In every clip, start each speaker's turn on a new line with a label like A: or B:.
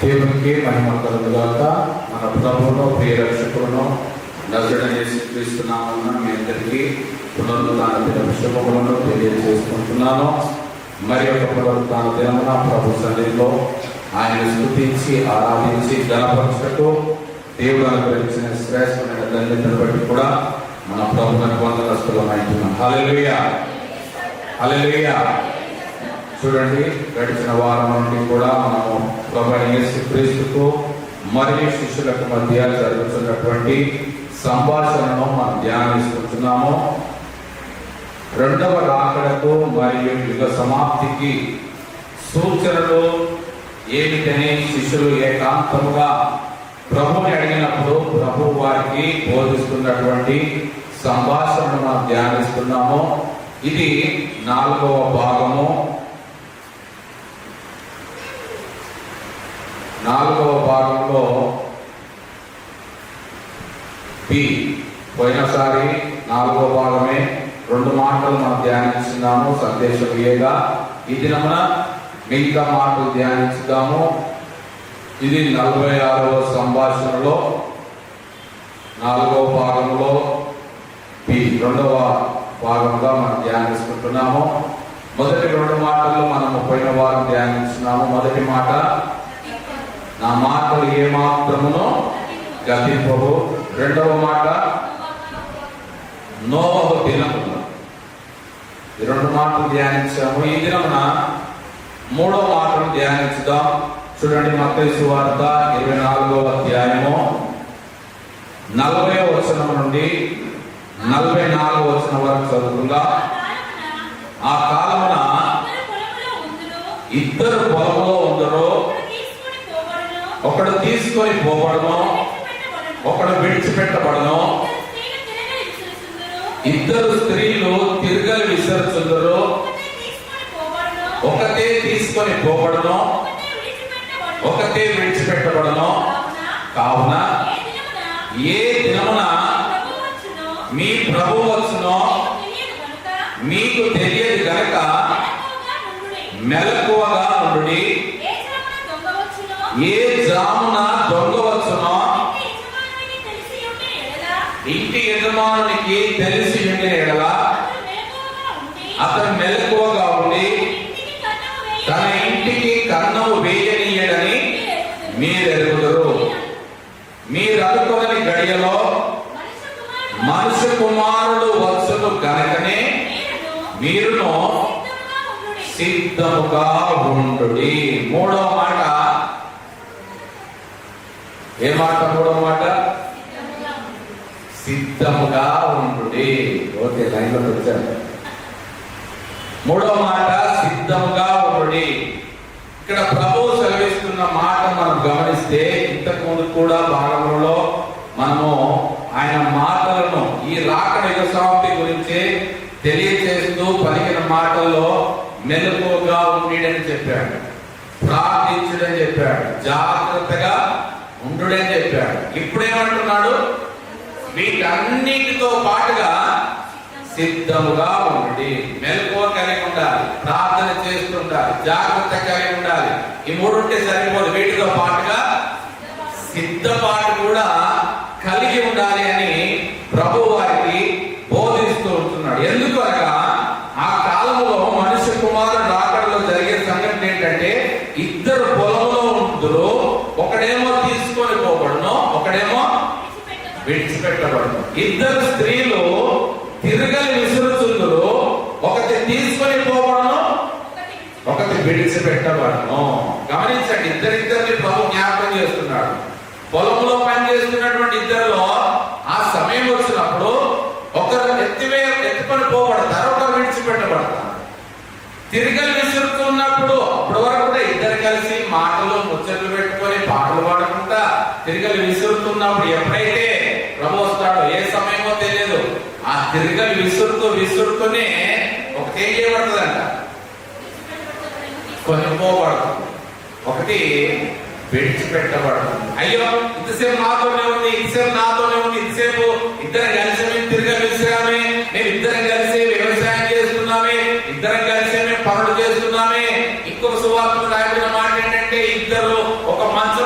A: దేవునికి మహిమ కలుగుగాక. మన ప్రభువును ప్రియ రక్షకులను నజరేయుడైన యేసుక్రీస్తు నామమున మీ అందరికీ పునరుత్థాన దిన శుభములను తెలియజేసుకుంటున్నాను. మరి ఒక పునరుత్థాన దినమున ప్రభు సన్నిధిలో ఆయన స్తుతించి ఆరాధించి గణపరచుటకు దేవుడు అనుగ్రహించిన శ్రేష్టమైన ధన్యతను బట్టి కూడా మన ప్రభువుకు వందనస్తులమైతున్నాం. హల్లెలూయా, హల్లెలూయా. చూడండి, గడిచిన వారం నుండి కూడా మనము ప్రభువైన యేసుక్రీస్తుకు మరియు శిష్యులకు మధ్య జరుగుతున్నటువంటి సంభాషణను మనం ధ్యానిస్తున్నాము. రెండవ రాకడకు మరియు యుగ సమాప్తికి సూచనలు ఏమిటని శిష్యులు ఏకాంతముగా ప్రభువుని అడిగినప్పుడు ప్రభు వారికి బోధిస్తున్నటువంటి సంభాషణను మనం ధ్యానిస్తున్నాము. ఇది 4వ భాగము. 4వ భాగంలో పోయినసారి 4వ భాగమే 2 మాటలు మనం ధ్యానిస్తున్నాము సందేశం ఏగా. ఈ దినమున మిగతా మాటలు ధ్యానించుదాము. ఇది 46వ సంభాషణలో 4వ భాగంలో 2వ భాగంగా మనం ధ్యానిస్తుంటున్నాము. మొదటి 2 మాటలు మనము పోయిన వారం ధ్యానిస్తున్నాము. మొదటి మాట, నా మాటలు ఏమాత్రమునో గతింపవు. రెండవ మాట, నోవహు దినములు. ఈ 2 మాటలు ధ్యానించాము. ఈ దినమున 3వ మాటను ధ్యానించుదాం. చూడండి, మత్తయి సువార్త 24వ అధ్యాయము 40వ వచనం నుండి 44వ వచనం వరకు చదువుకుందాం. ఆ కాలమున ఇద్దరు పొలంలో ఉందరు, ఒకడు తీసుకొని పోబడను, ఒకడు విడిచిపెట్టబడను. ఇద్దరు స్త్రీలు తిరగలి విసరుచుందరు, ఒకతే తీసుకొని పోబడను, ఒకతే విడిచిపెట్టబడను. కావున ఏ దినమున మీ ప్రభు వచ్చునో మీకు తెలియదు గనక మెలకువగా ఉండుడి. ఏ జామున దొంగ వచ్చునో ఇంటి యజమానునికి తెలిసి ఉండిన ఎడల అతను మెలకువగా ఉండి తన ఇంటికి కన్నము వేయనీయడని మీరు ఎరుగుదురు. మీరు అనుకోని గడియలో మనుష్య కుమారుడు వచ్చును గనకనే మీరును సిద్ధముగా ఉండుడి. 3వ మాట, ఏ మాట? 3వ మాట, సిద్ధముగా ఉండుడి. ఓకే, లైన్లో వచ్చారు. 3వ మాట, సిద్ధముగా ఉండుడి. ఇక్కడ ప్రభువు సెలవిస్తున్న మాట మనం గమనిస్తే ఇంతకు ముందు కూడా భాగంలో మనము ఆయన మాటలను ఈ రాకడ యుగ సమాప్తి గురించి తెలియచేస్తూ పలికిన మాటల్లో మెలకువగా ఉండుడని చెప్పాడు, ప్రార్థించుడని చెప్పాడు, జాగ్రత్తగా ఉండుడని చెప్పాడు. ఇప్పుడేమంటున్నాడు? వీటన్నిటితో పాటుగా సిద్ధముగా ఉండి, మెలకువ కలిగి ఉండాలి, ప్రార్థన చేస్తుండాలి, జాగ్రత్త కలిగి ఉండాలి. ఈ 3 ఉంటే సరిపోదు, వీటితో పాటుగా సిద్ధపాటు కూడా కలిగి ఉండాలి అని ప్రభు వారికి బోధిస్తూ ఉంటున్నాడు. ఎందుకు అనగా ఆ కాలంలో మనుష్య కుమారుడు రాకడలో జరిగే సంఘటన ఏంటంటే, ఇద్దరు పొలంలో ఉంటురు, ఒకడేమో తీసుకొని పోబడును, ఒకడేమో విడిచిపెట్టబడును. ఇద్దరు స్త్రీలు తిరగలి విసురుచుందురు, ఒకటి తీసుకొని పోబడును, ఒకటి విడిచిపెట్టబడును. గమనించండి, ఇద్దరిద్దరిని ప్రభు జ్ఞాపకం చేస్తున్నాడు. పొలంలో పని చేస్తున్నటువంటి ఇద్దరిలో ఆ సమయం వచ్చినప్పుడు ఒకరు ఎత్తుకొని పోబడతారు, ఒకరు విడిచిపెట్టబడతారు. తిరగలి విసురుతున్నప్పుడు అప్పటి వరకు కూడా ఇద్దరు కలిసి మాటలు ముచ్చట్లు పెట్టుకొని పాటలు పాడుకుంటా తిరగలి విసురుతున్నప్పుడు ఎప్పుడైతే ప్రభు వస్తాడో, ఏ సమయమో తెలియదు, ఆ తిరగలి విసురుతూనే ఒకటి ఏం చేయబడుతుందంట, కొన్ని పోబడుతుంది, ఒకటి విడిచిపెట్టబడుతుంది. అయ్యో, ఇంతసేపు నాతోనే ఉంది, ఇంతసేపు నాతోనే ఉంది, ఇంతసేపు ఇద్దరం కలిసి మేము తిరగలి విసిరామే, మేము ఇద్దరం కలిసి వ్యవసాయం చేస్తున్నామే, ఇద్దరం కలిసి మేము పనులు చేస్తున్నామే. ఇంకొక సువార్తను రాయబడిన మాట ఏంటంటే, ఇద్దరు ఒక మంచం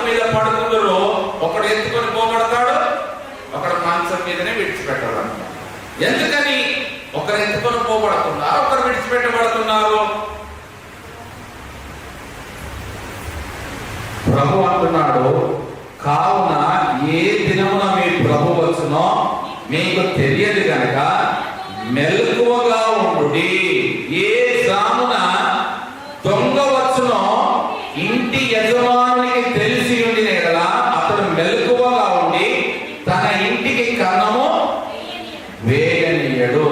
A: పెట్టబడుతున్నారు. ప్రభు అంటున్నాడు, కావున ఏ దినమున మీ ప్రభు వచ్చునో మీకు తెలియదు గనక మెలకువగా ఉండుడి. ఏ జామున దొంగ వచ్చునో ఇంటి యజమానునికి తెలిసి ఉండిన యెడల అతడు మెలకువగా ఉండి తన ఇంటికి కన్నము వేయనీయడు.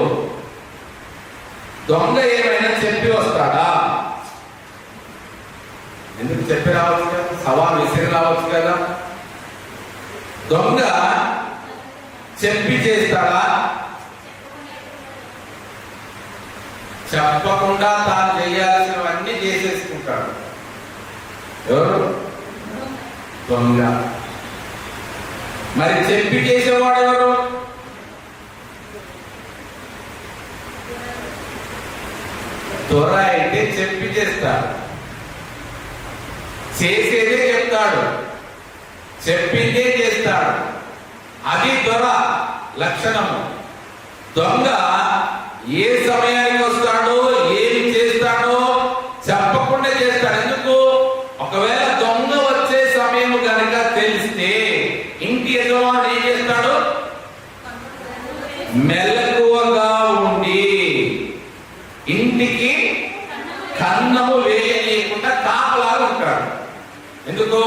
A: దొంగ ఏమైనా చెప్పి వస్తాడా? ఎందుకు చెప్పి రావచ్చు కదా, సవాల్ విసిరి రావచ్చు కదా. దొంగ చెప్పి చేస్తాడా? చెప్పకుండా తాను చేయాల్సినవన్నీ చేసేసుకుంటాడు. ఎవరు? దొంగ. మరి చెప్పి చేసేవాడు ఎవరు? దొర అయితే చెప్పి చేస్తాడు, చేసేదే చెప్తాడు, చెప్పిందే చేస్తాడు. అది దొర లక్షణము. దొంగ ఏ సమయానికి వస్తాడో ఏమి చేస్తాడో చెప్పకుండా చేస్తాడు. ఎందుకు? ఒకవేళ దొంగ వచ్చే సమయం కనుక తెలిస్తే ఇంటి యజమానుడు ఏం చేస్తాడు? మెలకువగా ఉండి ఇంటికి కన్నము వేయలేకుండా కాపలాగా ఉంటాడు. ఎందుకు?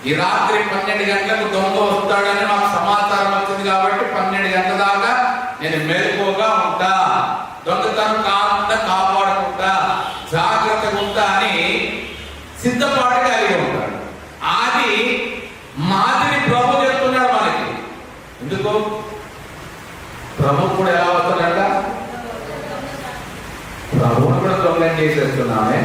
A: ఈ రాత్రి 12 గంటలకు దొంగ వస్తాడని మాకు సమాచారం వచ్చింది కాబట్టి 12 గంటల దాకా నేను మెలకువగా ఉంటా, దొంగతనం కాకుండా కాపాడుకుంటా, జాగ్రత్తగా ఉంటా అని సిద్ధపాటు కలిగి ఉంటాడు. అది మాదిరి ప్రభు చెప్తున్నాడు మనకి. ఎందుకు? ప్రభు కూడా ఎలా వస్తాడంట? ప్రభువును కూడా దొంగని చేసేస్తున్నామే.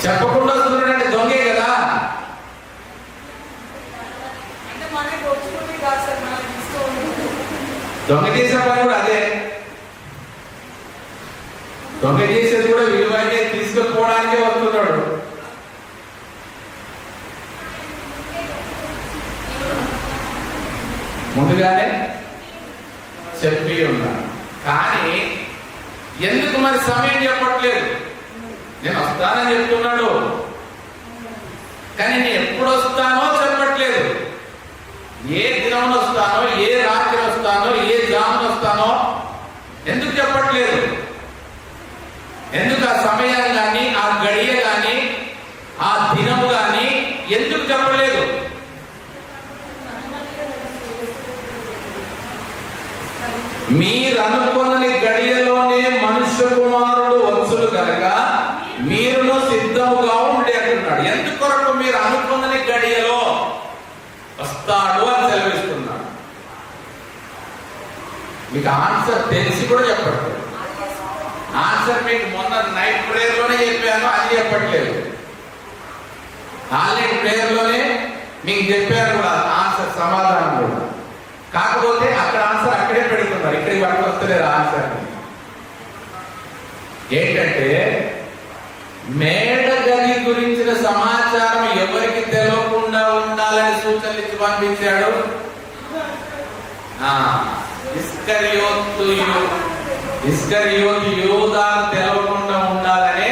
A: చెప్పకుండా వస్తున్నాడంటే దొంగే కదా. దొంగ చేసే పని కూడా అదే. దొంగ చేసేది కూడా విలువైతే తీసుకుపోవడానికే వస్తున్నాడు. ముందుగానే చెప్పి ఉన్నాడు. కానీ ఎందుకు మరి సమయం చెప్పట్లేదు? నేను వస్తానని చెప్తున్నాడు, కానీ నేను ఎప్పుడు వస్తానో చెప్పట్లేదు. ఏ దినమున వస్తానో, ఏ రాత్రి వస్తానో, ఏ జామున వస్తానో ఎందుకు చెప్పట్లేదు? ఎందుకు ఆ సమయం కానీ, ఆ గడియ కానీ, ఆ దినము కానీ ఎందుకు చెప్పలేదు? మీరు అనుకున్న గడియలోనే మనుష్య కుమారుడు వచ్చును కనుక మీరును సిద్ధముగా ఉండి అంటున్నాడు. ఎందుకొరకు మీరు అనుకున్న గడియలో వస్తాడు అని సెలవిస్తున్నాడు. మీకు ఆన్సర్ తెలిసి కూడా చెప్పట్లేదు. ఆన్సర్ మీకు మొన్న నైట్ ప్రేయర్ లోనే చెప్పాను, అది చెప్పట్లేదు. ఆన్లైన్ ప్రేయర్ లోనే మీకు చెప్పాను కూడా ఆన్సర్, సమాధానం కూడా. కాకపోతే అక్కడ ఆన్సర్ అక్కడే పెడుతున్నారు, ఇక్కడికి వరకు వస్తలేదు ఆన్సర్. ఏంటంటే మేడ గది గురించిన సమాచారం ఎవరికి తెలియకుండా ఉండాలని సూచనలు ఇచ్చి పంపించాడు. ఇస్కరియోతు యూదా తెలవకుండా ఉండాలనే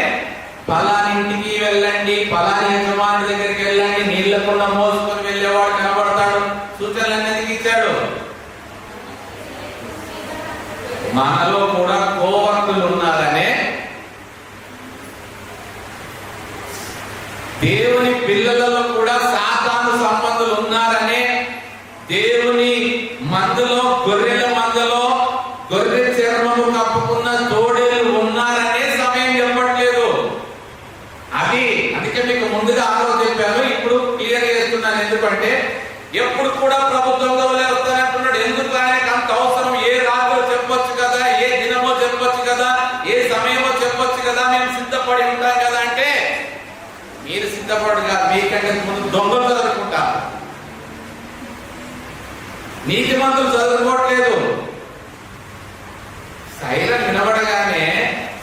A: పలానింటికి వెళ్ళండి, పలాని యజమాని దగ్గరికి వెళ్ళండి, నీళ్ళకుండా మోసుకొని వెళ్ళేవాడు కనబడతాడు, సూచనలన్నిటికీ ఇచ్చాడు. మనలో కూడా కోవర్తులు ఉన్నారనే, దేవుని పిల్లలలో కూడా సాతాను సంబంధులు ఉన్నారనే, దేవుని మందలో, గొర్రెల మందలో గొర్రె చర్మము కప్పుకున్న తోడేలు ఉన్నారనే సమయం చెప్పట్లేదు. అది అందుకే మీకు ముందుగా చెప్పాను, ఇప్పుడు క్లియర్ చేస్తున్నాను. ఎందుకంటే ఎప్పుడు కూడా ప్రభుత్వంలో వస్తానంటున్నాడు. ఎందుకు ఆయనకు అంత అవసరం? ఏ రాత్రో చెప్పొచ్చు కదా, ఏ దినమో చెప్పొచ్చు కదా, ఏ సమయమో చెప్పొచ్చు కదా, మేము సిద్ధపడి ఉంటాం కదా అంటే మీరు సిద్ధపడుగా మీకంటే ముందు దొంగలు చదువుకుంటారు, నీతిమంతులు చదువుకోవట్లేదు. సైరన్ వినబడగానే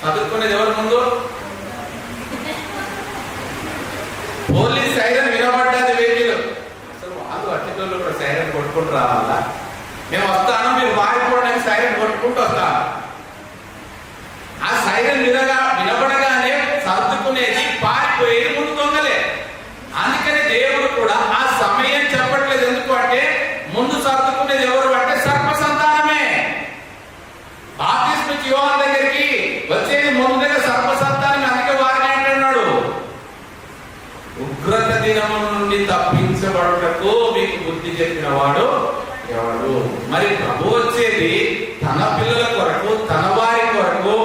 A: చదువుకునేది ఎవరి ముందు? పోలీస్ సైరన్ వినబడ్డది వెహికల్, అసలు వస్తాను, మీరు పారిపోవడానికి సైరన్ కొట్టుకుంటూ వస్తాను. ఆ సైరన్ వినబడగానే సర్దుకునేది, పారిపోయేది ముందు దొంగలే. అందుకని దేవుడు కూడా ఆ సమయం చెప్పట్లేదు. ఎందుకు అంటే ముందు సర్దుకునేది ఎవరు అంటే సర్ప సంతానమే. బాప్తిస్మ యోహాను దగ్గరికి వచ్చేది ముందుగా సర్ప సంతానం. అందుకే వారిని అంటున్నాడు, ఉగ్రత దినము నుండి తప్పించబడుటకు మీకు బుద్ధి చెప్పిన వాడు ఎవడు? మరి ప్రభు వచ్చేది తన పిల్లల కొరకు, తన వారి కొరకు,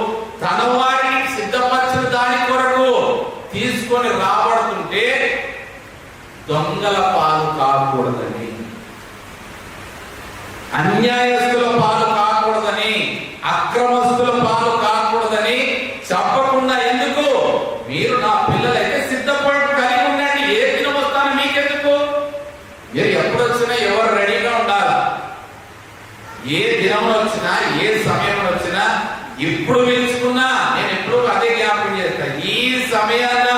A: తన వారిని సిద్ధపరిచిన దాని కొరకు తీసుకొని రాబడుతుంటే దొంగల పాలు కాకూడదని, అన్యాయస్తుల పాలు కాకూడదని, అక్రమస్తుల పాలు కాకూడదని చెప్పకుండా, ఎందుకు? మీరు నా పిల్లలైతే సిద్ధపడి కలిగి ఉండండి, ఏ దినం వస్తానో మీకెందుకు? మీరు ఎప్పుడు వచ్చినా ఎవరు రెడీగా ఉండాలి. ఏ దినంలో వచ్చినా, ఏ సమయంలో వచ్చినా, ఇప్పుడు పిలుచుకున్నా నేను ఎప్పుడు అదే జ్ఞాపకం చేస్తాను. ఈ సమయాన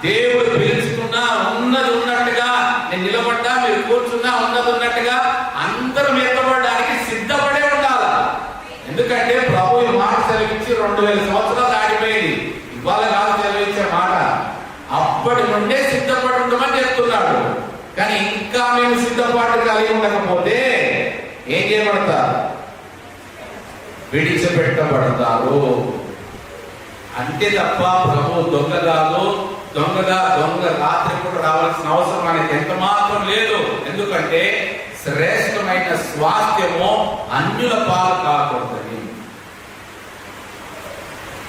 A: దేవుడు పిలుచుకున్నా ఉన్నది ఉన్నట్టుగా నేను నిలబడ్డా, మీరు కూర్చున్నా ఉన్నది ఉన్నట్టుగా అందరం ఎత్తబడడానికి సిద్ధపడే ఉండాలి. ఎందుకంటే ప్రభు ఈ మాట సెలవించి 2000 సంవత్సరాలు దాటిపోయింది. ఇవాళ కాదు సెలవించే మాట, అప్పటి నుండే సిద్ధపడి ఉండమని చెప్తున్నాడు. కానీ ఇంకా మేము సిద్ధపాటు కలిగి ఉండకపోతే ఏం చేయబడతారు? విడిచిపెట్టబడతారు. అంతే తప్ప ప్రభు దొంగ కాదు. దొంగ రాత్రి కూడా రావాల్సిన అవసరం అనేది ఎంత మాత్రం లేదు. ఎందుకంటే శ్రేష్టమైన స్వాస్థ్యము అన్యుల పాలు కాకూడదని.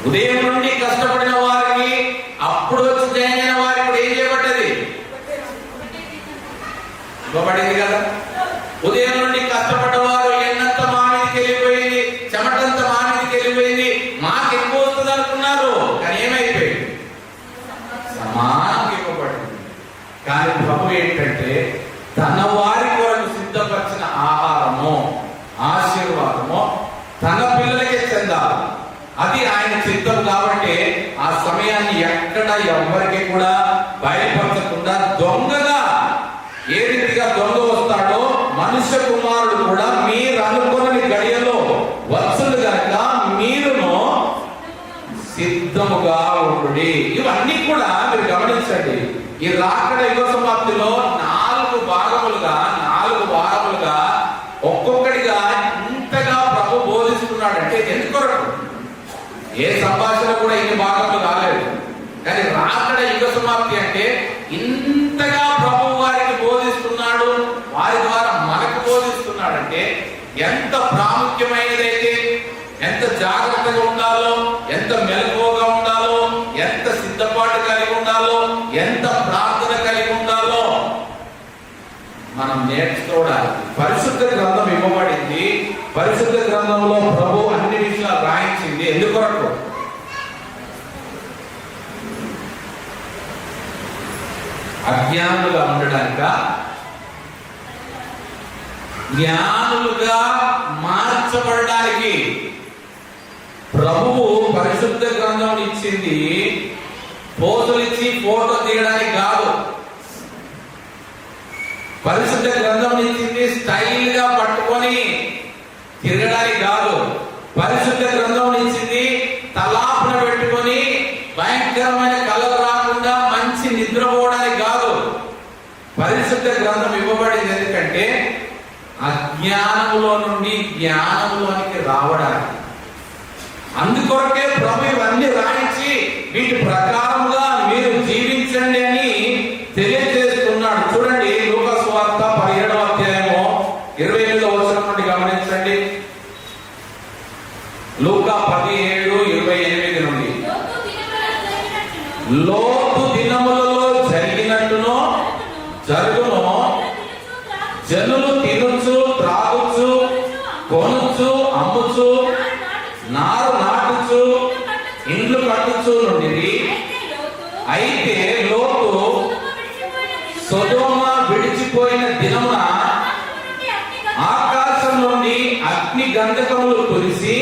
A: ఉదయం నుండి కష్టపడిన వారికి, అప్పుడు వచ్చి జాయిన్ అయిన వారికి కూడా ఏం చేయబడ్డది? ఇవ్వబడింది కదా. ఉదయం నుండి కష్టపడ్డవారు ఎన్నంత మామిడికి వెళ్ళిపోయింది, చెమటంత మామిడికి వెళ్ళిపోయింది, మాకు ఎక్కువ వస్తుంది అనుకున్నారు. కానీ ఏమైపోయింది? సమానం ఇవ్వబడింది. కానీ ప్రభు ఏంటంటే తన వారి కొరకు సిద్ధపరిచిన ఆహారము, ఆశీర్వాదము తన పిల్లలకే చెందాలి. అది ఆయన చిత్తం. కాబట్టి ఆ సమయాన్ని ఎక్కడ ఎవరికి కూడా బయలుపరచకుండా దొంగగా, ఏ రీతిగా దొంగ వస్తాడో మనుష్య కుమారుడు కూడా మీరు అనుకున్న గడియలో వచ్చును గనక మీరును సిద్ధముగా ఉండుడి. ఇవన్నీ కూడా మీరు గమనించండి. ఈ రాకడ యుగ సమాప్తిలో 4 భాగములుగా ఒక్కొక్కడిగా ఇంతగా ప్రభు బోధిస్తున్నాడంటే ఎందుకొరకు? ఏ సంభాషణ కూడా ఇన్ని భాగములు కాలేదు. కానీ రాకడ యుగ సమాప్తి అంటే ఇంతగా ప్రభు వారికి బోధిస్తున్నాడు, వారి ద్వారా మనకు బోధిస్తున్నాడంటే ఎంత ప్రాముఖ్యమైనదైతే, ఎంత జాగ్రత్తగా ఉండాలో, ఎంత మెలకువగా ఉండాలో, ఎంత సిద్ధపాటు కలిగి ఉండాలో, ఎంత ప్రార్థన కలిగి ఉండాలో మనం నేర్చుకోవడానికి పరిశుద్ధ గ్రంథం ఇవ్వబడింది. పరిశుద్ధ గ్రంథంలో ప్రభు అన్ని విషయాలు రాయించింది. ఎందుకొరకు? అజ్ఞానులుగా ఉండడానిక? జ్ఞానులుగా మార్చబడడానికి. ప్రభువు పరిశుద్ధ గ్రంథం ఇచ్చింది పోజులు ఇచ్చి ఫోటో తీయడానికి కాదు. పరిశుద్ధ గ్రంథం ఇచ్చింది స్టైల్ గా పట్టుకొని తిరగడానికి కాదు. పరిశుద్ధ గ్రంథం ఇచ్చింది తలాపున పెట్టుకొని భయంకరమైన కలలు రాకుండా మంచి నిద్రపోవడానికి కాదు. పరిశుద్ధ గ్రంథం ఇవ్వబడింది ఎందుకంటే అజ్ఞానములో నుండి జ్ఞానములోనికి రావడానికి. అందుకొరకే ప్రభు ఇవన్నీ రాయించి వీటి ప్రకారంగా మీరు జీవించండి అని తెలియజేస్తున్నాడు. చూడండి, లూకా సువార్త 17వ అధ్యాయము 28వ వచనం నుండి గమనించండి. లూకా 17:28 నుండి. లోతు దినములలో జరిగినట్టును జరుగును, జనులు తినుచు త్రాగుచు కొనుచు అమ్ముచు నారు నాటుచు ఇండ్లు కట్టుచు నుండి. అయితే లోతు సొదొమ విడిచిపోయిన దినమున ఆకాశం నుండి అగ్ని గంధకములు కురిసి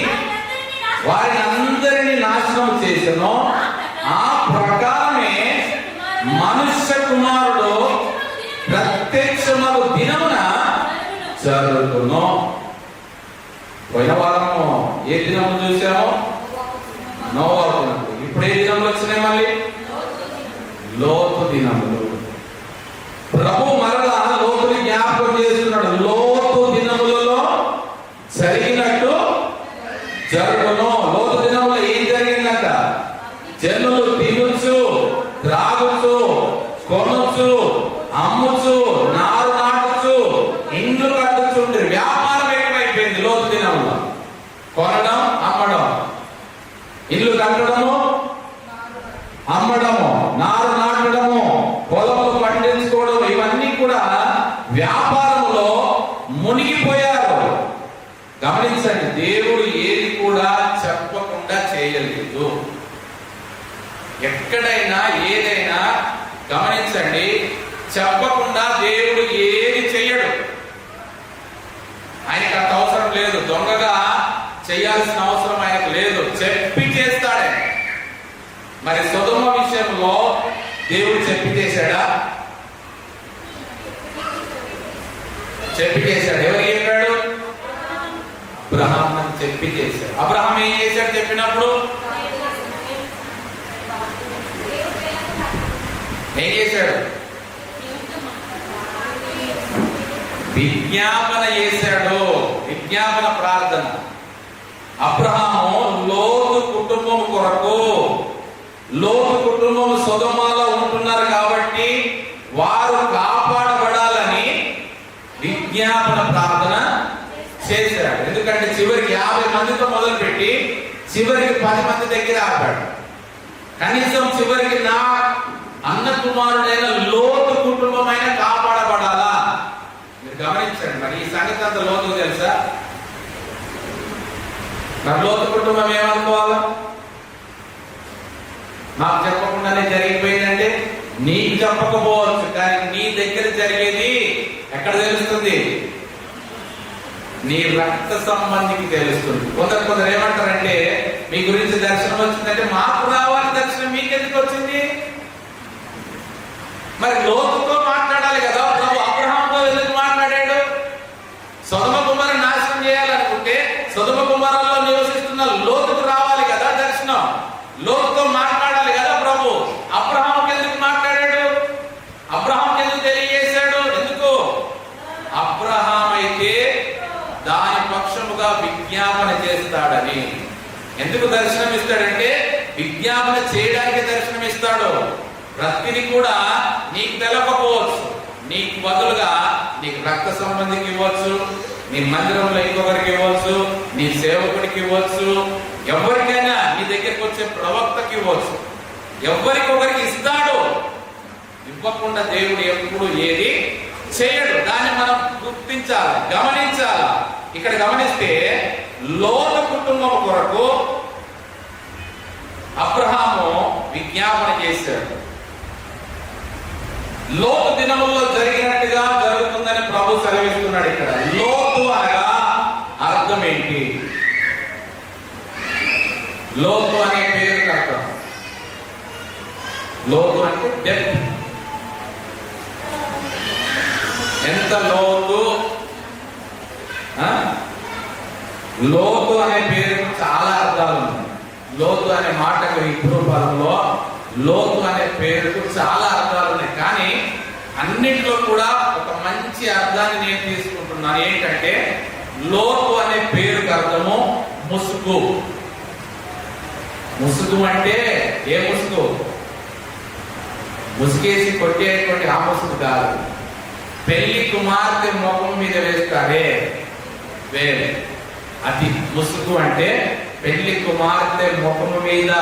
A: వారిని అందరినీ నాశనం చేసెను. ఆ ప్రకారమే మనుష్య కుమారుడు ప్రత్యక్షమగు దినమున జరుగును. పోయిన వారము ఏ దినము చూసాము? నోవాహు దినములు. ఇప్పుడు ఏ దినములు వచ్చినాయి? మళ్ళీ లోతు దినములు. ప్రభు మరలా లోతుని జ్ఞాపకం చేస్తున్నాడు. లోతు దినములలో జరిగినట్టు జరుగును. లోతు దినములో ఏం జరిగిందంట? జనులు తినొచ్చు, త్రాగొచ్చు, కొనొచ్చు, అమ్ముచు, నారు నాటుచు, ఇండ్లు కట్టుచుండ్రి. వ్యాపారం ఎక్కువైపోయింది లోతు దినంలో. కొనడం, అమ్మడం, ఇల్లు కట్టడము, అమ్మడము, నారు నాటడము, పొలములు పండించుకోవడం, ఇవన్నీ కూడా వ్యాపారంలో మునిగిపోయారు. గమనించండి, దేవుడు ఏది కూడా చెప్పకుండా చేయలేదు. ఎక్కడైనా ఏదైనా గమనించండి, చెప్పకుండా దేవుడు ఏది చెయ్యడు. ఆయనకు అంత అవసరం లేదు. దొంగగా చేయాల్సిన అవసరం ఆయనకు లేదు. చెప్పి చేస్తాడే. మరి సొదొమ విషయంలో దేవుడు చెప్పి చేశాడా? చెప్పి చేశాడు. ఎవరు చెప్పాడు? అబ్రహాం అని చెప్పి చేశాడు. అబ్రహాం ఏం చేశాడు చెప్పినప్పుడు? ఏం చేశాడు? విజ్ఞాపన చేశాడు. విజ్ఞాపన ప్రార్థన. అబ్రహాము లోతు కుటుంబం కొరకు, లోతు కుటుంబం సొదొమలో ఉంటున్నారు కాబట్టి వారు కాపాడబడాలని విజ్ఞాపన ప్రార్థన చేశాడు. ఎందుకంటే చివరికి 50 మందితో మొదలుపెట్టి చివరికి 10 మంది దగ్గర ఆపాడు. కనీసం చివరికి నా అన్న కుమారుడైన లోతు కుటుంబమైన కాపాడబడాలా? మీరు గమనించండి. మరి ఈ సంగతి అంత లోతుకు తెలుసా? మరి లోతు కుటుంబం ఏమనుకోవాలా? నాకు చెప్పకుండానే జరిగిపోయిందంటే నీకు చెప్పకపోవచ్చు, కానీ నీ దగ్గర జరిగేది ఎక్కడ తెలుస్తుంది? నీ రక్త సంబంధికి తెలుస్తుంది. కొందరు ఏమంటారంటే, మీ గురించి దర్శనం వచ్చిందంటే మాకు రావాలి దర్శనం, మీకెందుకు వచ్చింది? మరి లోతుతో మాట్లాడాలి కదా. ప్రభు అబ్రహాంతో ఎందుకు మాట్లాడాడు? సొదొమ కుమారుని నాశనం చేయాలనుకుంటే సొదొమ కుమారుల్లో నివసిస్తున్న లోతుకు రావాలి కదా దర్శనం. లోతుతో మాట్లాడాలి కదా ప్రభు. అబ్రహాంకి ఎందుకు మాట్లాడాడు? అబ్రహాంకి ఎందుకు తెలియజేశాడు? ఎందుకు? అబ్రహాం అయితే దాని పక్షముగా విజ్ఞాపన చేస్తాడని. ఎందుకు దర్శనం ఇస్తాడంటే విజ్ఞాపన చేయడానికి దర్శనం ఇస్తాడు. ప్రతిని కూడా నీకు తెలపకపోవచ్చు, నీకు బదులుగా నీకు రక్త సంబంధికి ఇవ్వచ్చు, నీ మందిరంలో ఇంకొకరికి ఇవ్వచ్చు, నీ సేవకుడికి ఇవ్వచ్చు, ఎవరికైనా నీ దగ్గరికి వచ్చే ప్రవక్తకి ఇవ్వచ్చు, ఎవరికొకరికి ఇస్తాడు. ఇవ్వకుండా దేవుడు ఎప్పుడు ఏది చేయడు. దాన్ని మనం గుర్తించాలి, గమనించాలి. ఇక్కడ గమనిస్తే లోతు కుటుంబం కొరకు అబ్రహాము విజ్ఞాపన చేశాడు. లోతు దినముల్లో జరిగినట్టుగా జరుగుతుందని ప్రభు సెలవిస్తున్నాడు. ఇక్కడ లోతు అనగా అర్థం ఏంటి? లోతు అనే పేరుకి అర్థం, లోతు అంటే డెప్త్. ఎంత లోతు? లోతు అనే పేరుకు చాలా అర్థాలు ఉన్నాయి. లోతు అనే మాటకు ఇప్పుడు పదంలో లోతు అనే పేరుకు చాలా అర్థాలు ఉన్నాయి. కానీ అన్నింటిలో కూడా ఒక మంచి అర్థాన్ని నేను తీసుకుంటున్నాను. ఏంటంటే లోతు అనే పేరుకు అర్థము ముసుగు. ముసుగు అంటే ఏ ముసుగు? ముసుగేసి కొట్టేటువంటి ఆ ముసుగు కాదు. పెళ్లి కుమార్తె ముఖం మీద వేస్తారే వేరే, అది ముసుగు. అంటే పెళ్లి కుమార్తె ముఖము మీద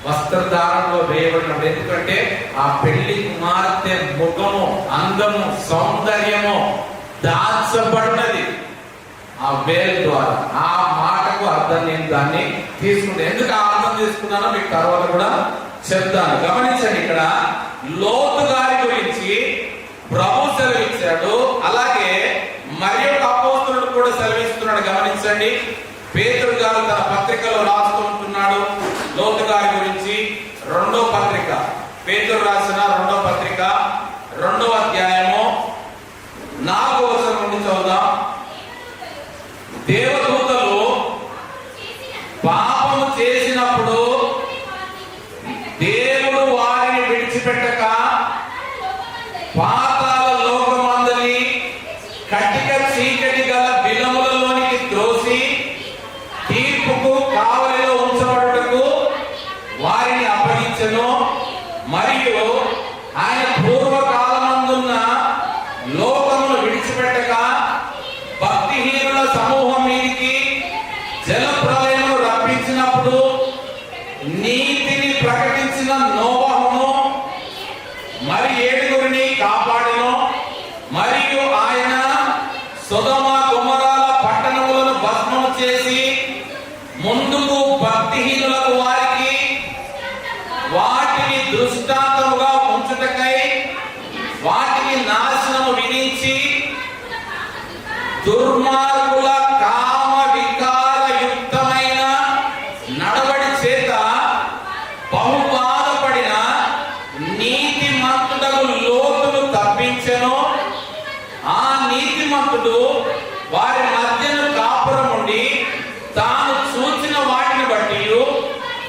A: వస్త్రధారణలో వేయబడినప్పుడు. ఎందుకంటే ఆ పెళ్లి కుమార్తె ముఖము, అందము, సౌందర్యము దాచబడినది ఆ వేలు ద్వారా. ఆ మాటకు అర్థం నేను దాన్ని తీసుకుంటాను. ఎందుకు ఆ అర్థం తీసుకున్నానో మీకు తర్వాత కూడా చెప్తాను. గమనించండి, ఇక్కడ లోతు గారి గురించి ప్రభు సెలవిచ్చాడు. అలాగే మరి ఒక అపోస్తలుడు కూడా సెలవిస్తున్నాడు. గమనించండి, పేతురు గారు తన పత్రికలో రాస్తూ ఉంటున్నాడు లోతు గారి గురించి. 2వ పత్రిక, పేతురు రాసిన 2వ పత్రిక 2వ అధ్యాయము 4వ వచనం నుండి చదువుదాం. దేవదూతలు పాపము చేసినప్పుడు దేవుడు వారిని విడిచిపెట్టక పాతాళ లోకమందలి కటిక చీకటి గల బిలములలోనికి త్రోసి తీర్పుకు కావలిలో ఉంచబడుటకు వారిని అప్పగించెను. మరియు ఆయన పూర్వకాలమందున్న లోకమును విడిచిపెట్టక భక్తిహీనుల సమూహం మీదికి జల ప్రళయమును రప్పించినప్పుడు నీతిని ప్రకటించిన నోవహును మరి 7 కాపాడెను. మరియు ఆయన సొదొమ గొమొర్రాల పట్టణములను భస్మము చేసి ముందుకు భక్తిహీనులకు వారికి వాటిని దృష్టాంతముగా ఉంచుటకై వాటిని నాశనము విధించి దుర్మార్గుల కామ వికారయుక్తమైన నడవడి చేత బహుబాధపడిన నీతిమంతుడకు లోతును తప్పించెను. ఆ నీతిమంతుడు వారి మధ్యను కాపురం ఉండి తాను చూచిన వాటిని బట్టి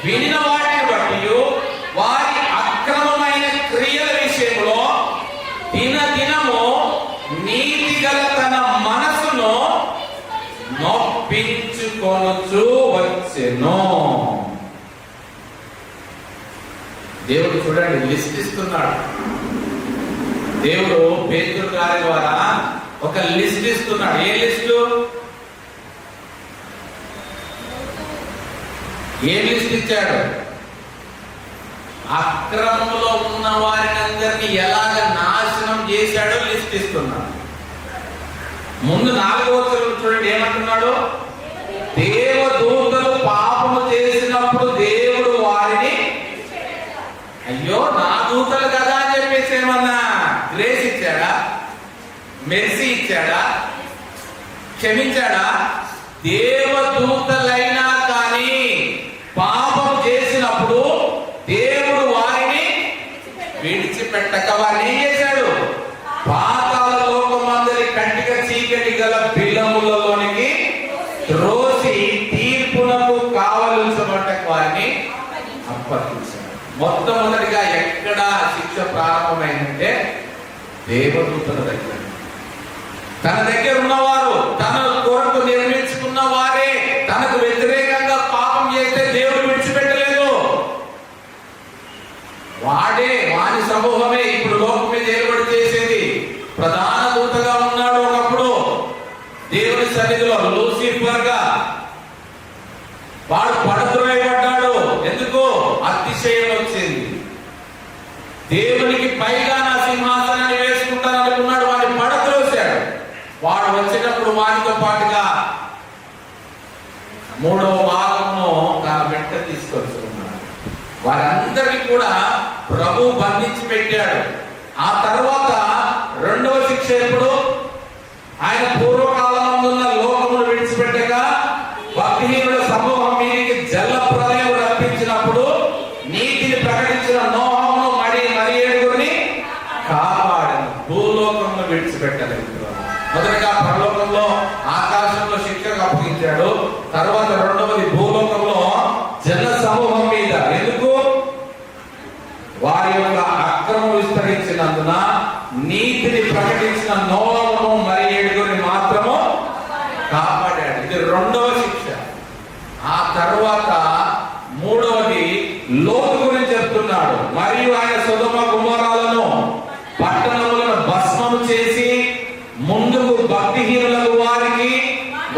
A: వినిన వాటిని బట్టి వారి అక్రమమైన క్రియల విషయంలో దినదినము నీతి గల తన మనసును నొప్పించుకొనుచు వచ్చెను. దేవుడు చూడండి లిస్ట్ ఇస్తున్నాడు. దేవుడు పేతురు గారి ద్వారా ఒక లిస్ట్ ఇస్తున్నాడు. ఏ లిస్టు? ఏ లిస్ట్ ఇచ్చాడు? అక్రమంలో ఉన్న వారిని అందరినీ ఎలాగ నాశనం చేశాడో లిస్ట్ ఇస్తున్నాడు. ముందు 4వ వచనం చూడండి ఏమంటున్నాడు? దేవదూతలు పాపము చేసినప్పుడు దేవుడు వారిని, అయ్యో నా దూతలు కదా అని చెప్పేసి ఏమన్నా గ్రేస్ ఇచ్చాడా? మెర్సీ ఇచ్చాడా? క్షమించాడా? దేవదూతలైనా కానీ పాపం చేసినప్పుడు దేవుడు వారిని విడిచిపెట్టక వారిని ఏం చేశాడు? పాతాళ లోకమందలి కటిక చీకటి గల బిలములలోనికి త్రోసి తీర్పునకు కావలసినట్టు వారిని అప్పగించాడు. మొట్టమొదటిగా ఎక్కడ శిక్ష ప్రారంభమైందంటే దేవదూతల దగ్గర. తన దగ్గర ఉన్నవారు, తన కొరకు నిర్మించుకున్న వారే తనకు వ్యతిరేకంగా పాపం చేస్తే దేవుడు విడిచిపెట్టలేదు. వాని సమూహమే ఇప్పుడు లోకం మీద ఏర్పడి చేసేది. ప్రధాన దూతగా ఉన్నాడు ఒకప్పుడు దేవుని సన్నిధిలో లూసిఫర్ గా. వాడు పడద్రోయబడ్డాడు. ఎందుకు? అతిశయం వచ్చింది. దేవునికి పైగా నా సింహాసనాన్ని వేసుకుంటాను అనుకున్నాడు. వాడిని పడద్రోశాడు. వాడు వచ్చినప్పుడు వారితో పాటుగా 3వ భాగమును తన వెంట తీసుకొచ్చుకున్నాడు. వారందరికీ కూడా ప్రభు బంధించి పెట్టాడు. ఆ తర్వాత 2వ శిక్ష ఎప్పుడు? ఆయన పూర్వకాలమందున్న లోకమును విడిచిపెట్టగా భక్తిహీనుల సమూహం మీదికి జల ప్రళయం రప్పించినప్పుడు నీతిని ప్రకటించిన నోవహును మరి 7 కాపాడను. భూలోకంలో విడిచిపెట్టలేదు. మొదటగా పరలోకంలో ఆకాశంలో శిక్షకు అప్పగించాడు. తర్వాత 2వది భూలోకంలో జన సమూహం మీద. ఎందుకు? వారి యొక్క అక్రమం విస్తరించినందున నీతిని ప్రకటించిన నోవహును మరి 7 మాత్రము కాపాడాడు. ఇది 2వ శిక్ష. ఆ తర్వాత 3వది లోతు గురించి చెప్తున్నాడు. మరియు ఆయన సొదొమ గొమొర్రాలను పట్టణములను భస్మము చేసి ముందుకు భక్తిహీనులకు వారికి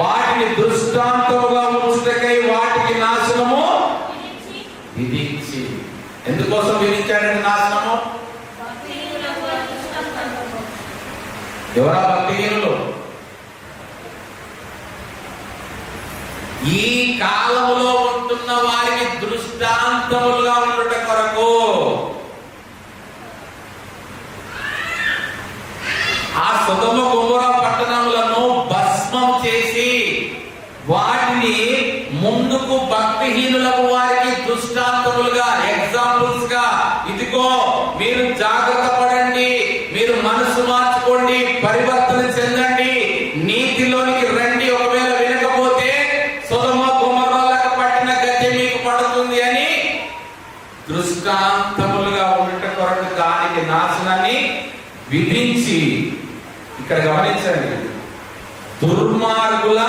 A: వాటిని దృష్టాంతముగా ఉంచుటకై వాటికి నాశనము విధించి. ఎందుకోసం విధించాడంటే నాశనము? ఎవరా భక్తిహీనులు? ఈ కాలములో ఉంటున్న వారికి దృష్టాంతములుగా ఉండుట కొరకు. ఆ సొదొమ గొమొర్రా పట్టణములను భస్మం చేసి వాటిని ముందుకు భక్తిహీనులకు వారికి దృష్టాంతములుగా, ఎగ్జాంపుల్స్ గా, ఇదిగో మీరు జాగ్రత్త పడండి, మీరు మనసు మార్చుకోండి, పరివర్తన చెందండి, నీతిలోనికి రండి, ఒకవేళ దృష్టాంతములుగా ఉండట కొరకు దానికి నాశనాన్ని విధించి, ఇక్కడ గమనించండి, దుర్మార్గుల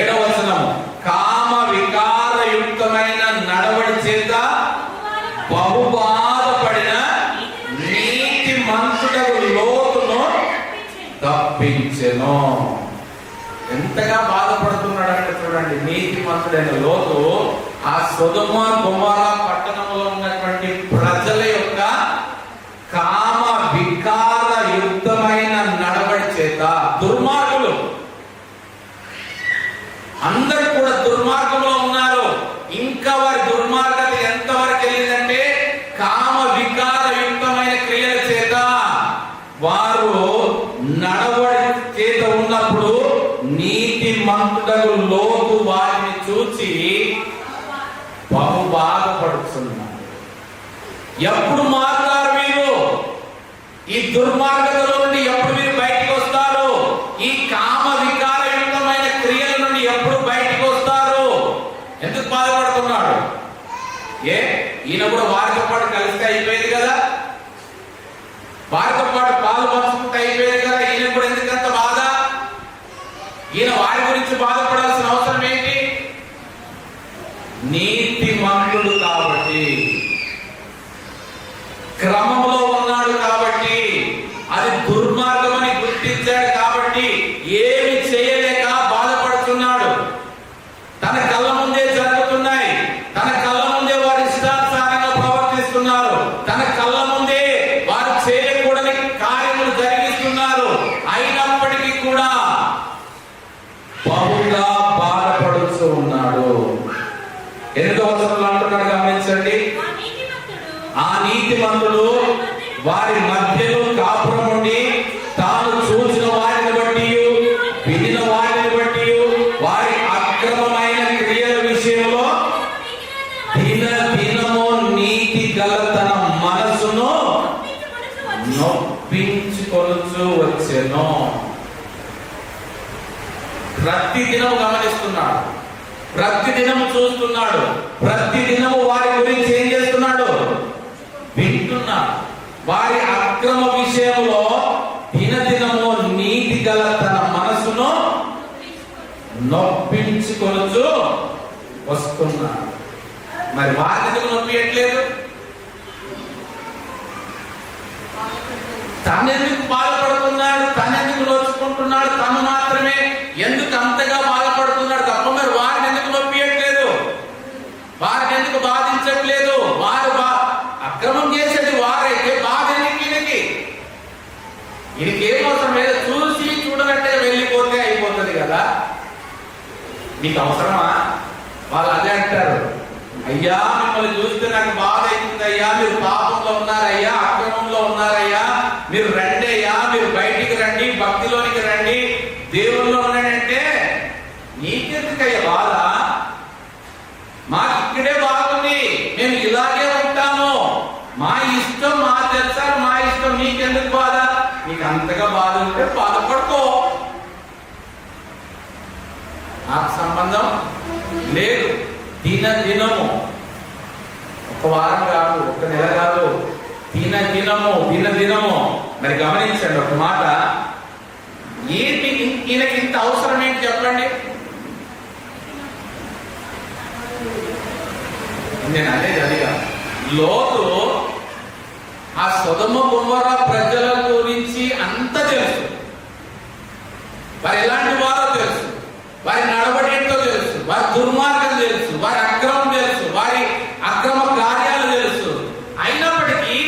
A: 7వ వచనము, కామ వికారయుక్తమైన నడవడి చేత బహుబాధపడిన నీతి మంతుడకు లోతును తప్పించెను. ఎంతగా బాధపడుతున్నాడంటే చూడండి, నీతి మంతుడైన లోతు ఆ సొదొమ గొమొర పట్టణంలో ఉన్నటువంటి ప్రజల యొక్క కామ వికార యుక్తమైన నడవడి చేత, దుర్మార్గులు అందరూ కూడా దుర్మార్గంలో ఉన్నారు. ఇంకా వారి దుర్మార్గత ఎంతవరకు వెళ్ళిందంటే కామ వికార యుక్తమైన క్రియల చేత వారు నడవడి చేత ఉన్నప్పుడు నీతి మంతుడకు లోతు వారిని చూచి బహు బాధపడుతున్నారు. ఎప్పుడు మారుతారు మీరు? ఈ దుర్మార్గతలో నుండి ఎప్పుడు మీరు బయటికి వస్తారు? ఈ కామ వికారయుక్తమైన క్రియల నుండి ఎప్పుడు బయటికి వస్తారు? ఎందుకు బాధపడుతున్నాడు? ఈయన కూడా వారితో పాటు కలిస్తే అయిపోయేది కదా, వారితో పాటు పాలు పంచుకుంటే అయిపోయేది కదా. ఈయన కూడా ఎందుకంత బాధ? ఈయన వారి గురించి బాధపడాల్సిన అవసరం ఏంటి? నీతి మంతుడు కాబట్టి, క్రమంలో ఉన్నాడు కాబట్టి, అది దుర్మార్గం అని గుర్తించాడు కాబట్టి ఏమి చేయలేక బాధపడుతున్నాడు. తన కళ్ళ ముందే జరుగుతున్నాయి, తన కళ్ళ ముందే వారి ఇష్టానుసారంగా ప్రవర్తిస్తున్నారు, తన కళ్ళ ముందే వారు చేయకూడని కార్యములు జరిగిస్తున్నారు. అయినప్పటికీ కూడా బహుగా బాధపడుతూ ఉన్నాడు. 8వ వచనంలో అంటున్నాడు, గమనించండి, ఆ నీతిమంతుడు వారి మధ్యలో కాపురం ఉండి తాను చూసిన వారిని బట్టి వినిన వారిని బట్టి వారి అక్రమమైన క్రియల విషయంలో దినము నీతి గల తన మనసును నొప్పించుకొనుచు వచ్చెను. ప్రతిదినం గమనిస్తున్నాడు, ప్రతిదినం చూస్తున్నాడు, ప్రతిదినము వారి గురించి ఏం చేస్తున్నాడు? వింటున్నాడు. వారి అక్రమ విషయంలో దినదినము నీతి గల తన మనసును నొప్పించుకొనుచు వస్తున్నాడు. మరి వారిని ఎందుకు నొప్పియట్లేదు? తనెందుకు బాధపడుతున్నాడు? తనెందుకు నొచ్చుకుంటున్నాడు? తను మాత్రమే ఎందుకు అంతగా బాధపడుతున్నాడు తప్ప మరి వారిని ఎందుకు నొప్పియట్లేదు? వారిని ఎందుకు బాధించట్లేదు? వారు అక్రమం చేసేది వారైతే బాధ ఈయనకి ఏం అవసరం లేదు. చూసి చూడనట్టుగా వెళ్ళిపోతే అయిపోతుంది కదా. నీకు అవసరమా? వాళ్ళు అదే అంటారు, అయ్యా మిమ్మల్ని చూస్తే నాకు బాధ అవుతుంది అయ్యా, మీరు పాపంలో ఉన్నారయ్యా, అక్రమంలో ఉన్నారయ్యా, మీరు రండి అయ్యా, మీరు బయటికి రండి, భక్తిలోనికి రండి, దేవుల్లో ఉన్నాడంటే నీకెందుకయ్యా బాధ? మాకు ఇక్కడే బాగుంది, మేము ఇలాగే ఉంటాము, మా ఇష్టం మా తెలుసా, మా ఇష్టం, నీకెందుకు బాధ? నీకు అంతగా బాధ ఉంటే బాధపడుకో, నాకు సంబంధం లేదు. దినదినము, ఒక వారం కాదు, ఒక నెల కాదు, దినదినము. మరి గమనించండి ఒక మాట, ఏంటి ఈయనకి ఇంత అవసరం ఏంటి చెప్పండి? నేను అదే చదిగా, లోతు ఆ సొదొమ గొమొర్రా ప్రజల గురించి అంత తెలుసు, వారు ఎలాంటి వారో తెలుసు, వారి నడవడి ఏంటో తెలుసు, వారి దుర్మార్గం తెలుసు, వారి అక్రమం తెలుసు, వారి అక్రమ కార్యాలు తెలుసు. అయినప్పటికీ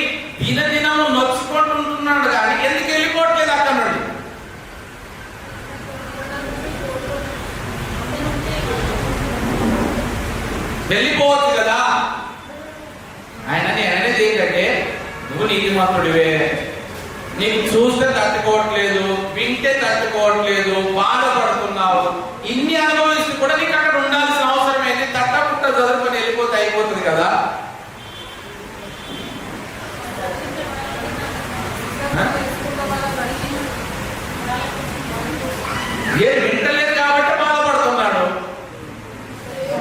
A: దినదినము నొచ్చుకుంటుంటున్నాడు కానీ ఎందుకు వెళ్ళిపోవట్లేదు అక్కడ నుండి? వెళ్ళిపోవచ్చు కదా. ఆయనని అనేది ఏంటంటే, నువ్వు నీతిమంతుడివే, నీకు చూస్తే తట్టుకోవట్లేదు, వింటే తట్టుకోవట్లేదు, బాధపడుతున్నావు, ఇన్ని అనుభవిస్తూ కూడా నీకు అక్కడ ఉండాల్సిన అవసరం ఏంటి? తట్టపుట్ట చదువుకొని వెళ్ళిపోతే అయిపోతుంది కదా. ఏ వింటలేదు కాబట్టి బాధపడుతున్నాడు,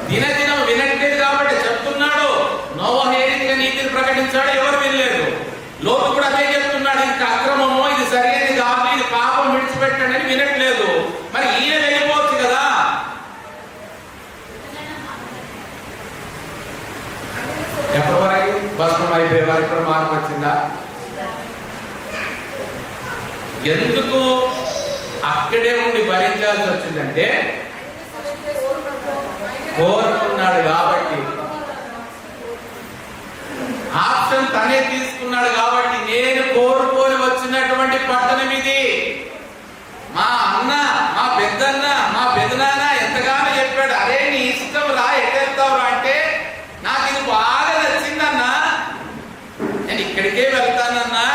A: దినదినం వినట్లేదు కాబట్టి చెప్తున్నాడు. నోవహు ఏం ఎందుకు అక్కడే ఉండి భరించాల్సి వచ్చిందంటే కోరుకున్నాడు కాబట్టి, ఆప్షన్ తనే తీసుకున్నాడు కాబట్టి. నేను కోరుకొని వచ్చినటువంటి పట్టణం ఇది. మా అన్న, మా పెద్దన్న, మా పెదనాన్న ఎంతగానో చెప్పాడు, అరే నీ ఇష్టం రా, ఎట్టెళ్తావురా అంటే నాకు ఇది బాగా నచ్చిందన్నా, నేను ఇక్కడికే వెళ్తానన్నా.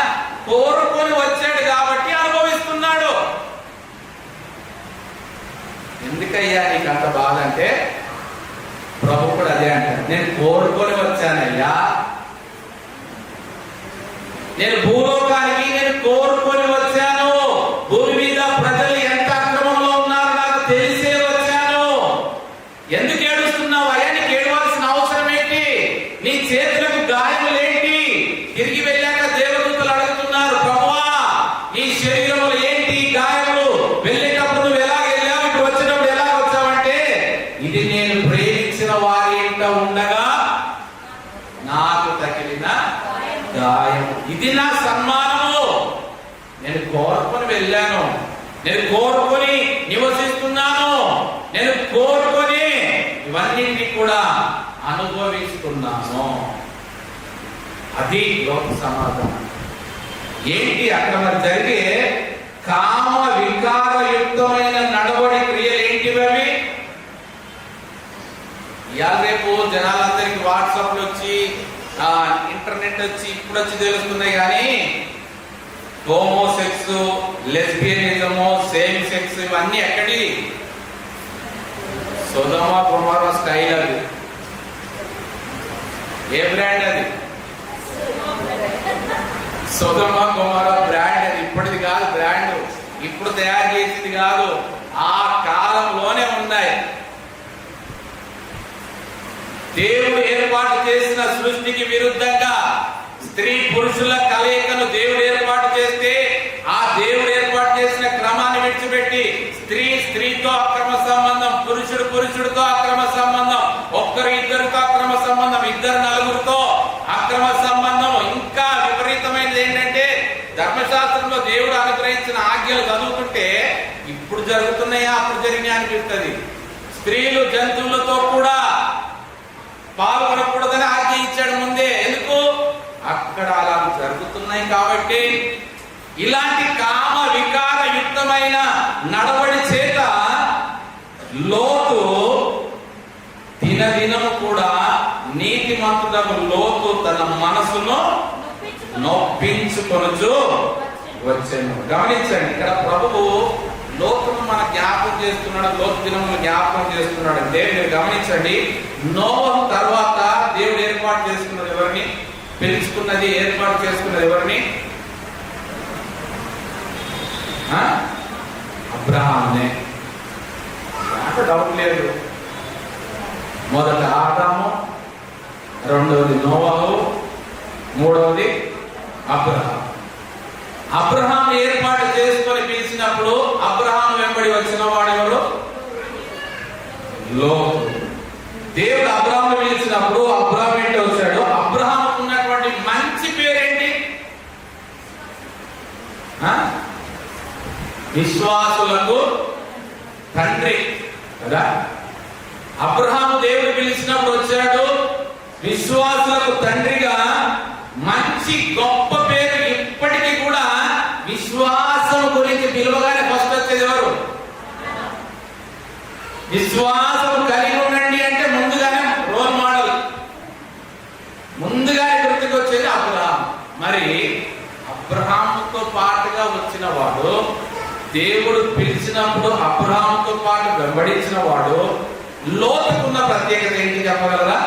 A: కోరుకొని వచ్చాడు కాబట్టి అనుభవిస్తున్నాడు. ఎందుకయ్యా నీకు అంత బాధ అంటే ప్రభు కూడా అదే అంటారు, నేను కోరుకొని వచ్చానయ్యా, నేను భూలోకానికి నేను కోరుకొని వచ్చాను. భూమి మీద ప్రజలు ఎంత అక్రమంలో ఉన్నారో నాకు తెలిసే వచ్చాను. ఎందుకు ఏడుస్తున్నావు అయ్యా? నీకు ఏడవలసిన అవసరం ఏంటి? నీ చేతులకు గాయములేంటి? తిరిగి వెళ్ళాక దేవదూతలు అడుగుతున్నారు, ప్రభువా నీ శరీరంలో ఏంటి గాయములు? వెళ్ళేటప్పుడు నువ్వు ఎలా వెళ్ళావు, ఇటు వచ్చినప్పుడు ఎలా వచ్చావంటే, ఇది నేను ప్రేమించిన వారి ఇంట ఉండగా నాకు తగిలిన గాయం, ఇది నా సన్మానము. నేను కోరుకొని వెళ్ళాను, నేను కోరుకొని నివసిస్తున్నాను, నేను కోరుకొని ఇవన్నింటినీ కూడా అనుభవిస్తున్నాను. అది లోక సమాధానం. ఏంటి అక్కడ మరి జరిగే కామ వికారయుక్తమైన నడవడి క్రియలు ఏంటివి అవి? ఇవాళ రేపు జనాలందరికీ వాట్సాప్లు వచ్చి, ఇంటర్నెట్ వచ్చి, ఇప్పుడు వచ్చి తెలుస్తున్నాయి. కానీ హోమోసెక్స్, లెస్బియనిజము, సేమ్ సెక్స్ ఇవన్నీ ఎక్కడి? సొదొమ గొమొర్రా స్టైల్. అది ఏ బ్రాండ్? అది సొదొమ గొమొర్రా బ్రాండ్. అది ఇప్పటిది కాదు బ్రాండ్, ఇప్పుడు తయారు చేసింది కాదు, ఆ కాలంలోనే ఉన్నాయి. దేవుడు ఏర్పాటు చేసిన సృష్టికి విరుద్ధంగా స్త్రీ పురుషుల కలయికను దేవుడు ఏర్పాటు చేస్తే, ఆ దేవుడు ఏర్పాటు చేసిన క్రమాన్ని విడిచిపెట్టి స్త్రీ స్త్రీతో అక్రమ సంబంధం, పురుషుడు పురుషుడితో అక్రమ సంబంధం, ఒక్కరు ఇద్దరితో అక్రమ సంబంధం, ఇద్దరు నలుగురితో అక్రమ సంబంధం. ఇంకా విపరీతమైనది ఏంటంటే, ధర్మశాస్త్రంలో దేవుడు అనుగ్రహించిన ఆజ్ఞలు చదువుతుంటే ఇప్పుడు జరుగుతున్నాయా అప్పుడు జరిగినాయి అనిపిస్తుంది. స్త్రీలు జంతువులతో కూడా పాల్గొనకూడదని ఆజ్ఞ ఇచ్చాడు ముందే. ఎందుకు? అక్కడ అలా జరుగుతున్నాయి కాబట్టి. ఇలాంటి కామ వికారయుక్తమైన నడవడి చేత లోతు దినదినము కూడా నీతిమంతుడగు లోతు తన మనసును నొప్పించుకొనుచు వచ్చాను. గమనించండి, ఇక్కడ ప్రభువు లోతును మన జ్ఞాపకం చేస్తున్నాడు, లోతు దినములు జ్ఞాపకం చేస్తున్నాడు అంటే మీరు గమనించండి. నోవహు తర్వాత దేవుడు ఏర్పాటు చేసుకున్నది ఎవరిని? పిలుచుకున్నది, ఏర్పాటు చేసుకున్నది ఎవరిని? అబ్రహామునే. డౌట్ లేదు. మొదట ఆదాము, రెండవది నోవహు, మూడవది అబ్రహాం. అబ్రహాం ఏర్పాటు చేసుకొని పిలిచినప్పుడు అబ్రహాం వెంబడి వచ్చిన వాడెవరు? లోతు. దేవుడు అబ్రహాం పిలిచినప్పుడు అబ్రహాం ఏంటి వచ్చాడు? అబ్రహాం ఉన్నటువంటి మంచి పేరేంటి? విశ్వాసులకు తండ్రి కదా. అబ్రహాము దేవుడు పిలిచినప్పుడు వచ్చాడు విశ్వాసులకు తండ్రిగా. మంచి గొప్ప పేరు. ఇప్పటికీ కూడా విశ్వాసం గురించి పిలువగానే ఫస్ట్ వచ్చేది ఎవరు? విశ్వాసం కలిగి ఉండండి అంటే ముందుగానే రోల్ మోడల్, ముందుగానే గుర్తుకు వచ్చేది అబ్రహాం. మరి అబ్రహాముతో పాటుగా వచ్చిన వాడు, దేవుడు పిలిచినప్పుడు అబ్రహాముతో పాటు వెంబడించిన వాడు, లోతుకున్న ప్రత్యేకత ఏంటి చెప్పగలరా?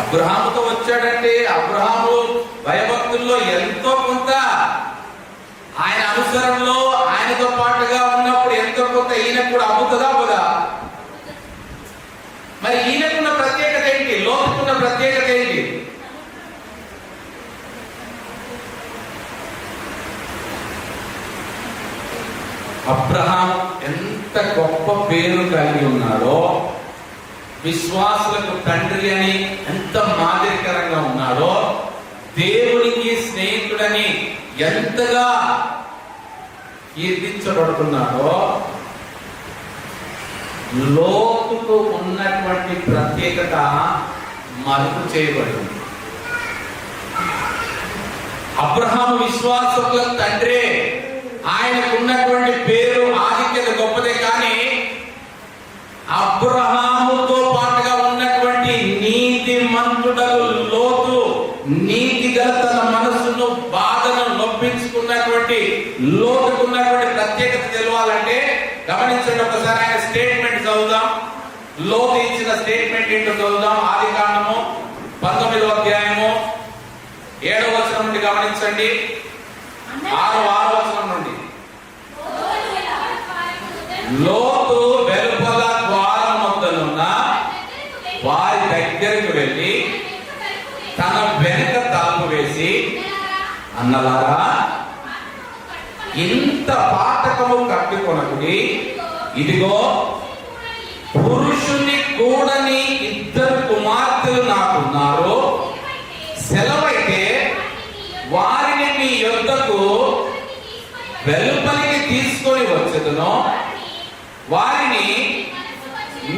A: అబ్రహాముతో వచ్చాడంటే అబ్రహాము భయభక్తుల్లో ఎంతో కొంత, ఆయన అనుసరణలో ఆయనతో పాటుగా ఉన్నప్పుడు ఎంతో కొంత ఈయనకు కూడా అమ్ముతుందా పోదా? మరి ఈయనకున్న ప్రత్యేకత ఏంటి? లోతుకున్న ప్రత్యేకత ఏంటి? అబ్రహాం ఎంత గొప్ప పేరు కలిగి ఉన్నాడో విశ్వాసులకు తండ్రి అని ఎంత మాదిరికరంగా ఉన్నాడో, దేవునికి స్నేహితుడని ఎంతగా కీర్తించబడుతున్నాడో, లోతుకు ఉన్నటువంటి ప్రత్యేకత మరుపు చేయబడింది. అబ్రహాము విశ్వాసుల తండ్రి, ఆయనకు ఉన్నటువంటి పేరు ఆధిక్యత గొప్పదే, కానీ అబ్రహాముతో పాటుగా ఉన్నటువంటి నీతిమంతుడకు లోతు, నీతిగా తన మనస్సును బాధను నొప్పించుకున్నటువంటి లోతుకున్నటువంటి ప్రత్యేకత తెలవాలంటే గమనించండి. ఒకసారి ఆయన స్టేట్మెంట్ చదువుదాం. లోతు ఇచ్చిన స్టేట్మెంట్ ఏంటో చదువుదాం. ఆదికాండము 19వ అధ్యాయము 7వ వచనం నుండి గమనించండి. 6వ వచనం నుండి. లోతు వెలుపల ద్వారం వద్దనున్న వారి దగ్గరకు వెళ్ళి తన వెనుక తలుపు వేసి, అన్నలారా, ఇంత పాతకము కట్టుకొనకుడి, ఇదిగో పురుషుని కూడని 2 కుమార్తెలు నాకున్నారు. సెలవైతే వారిని మీ యొద్దకు వెలుపలికి తీసుకొని వచ్చేదను. వారిని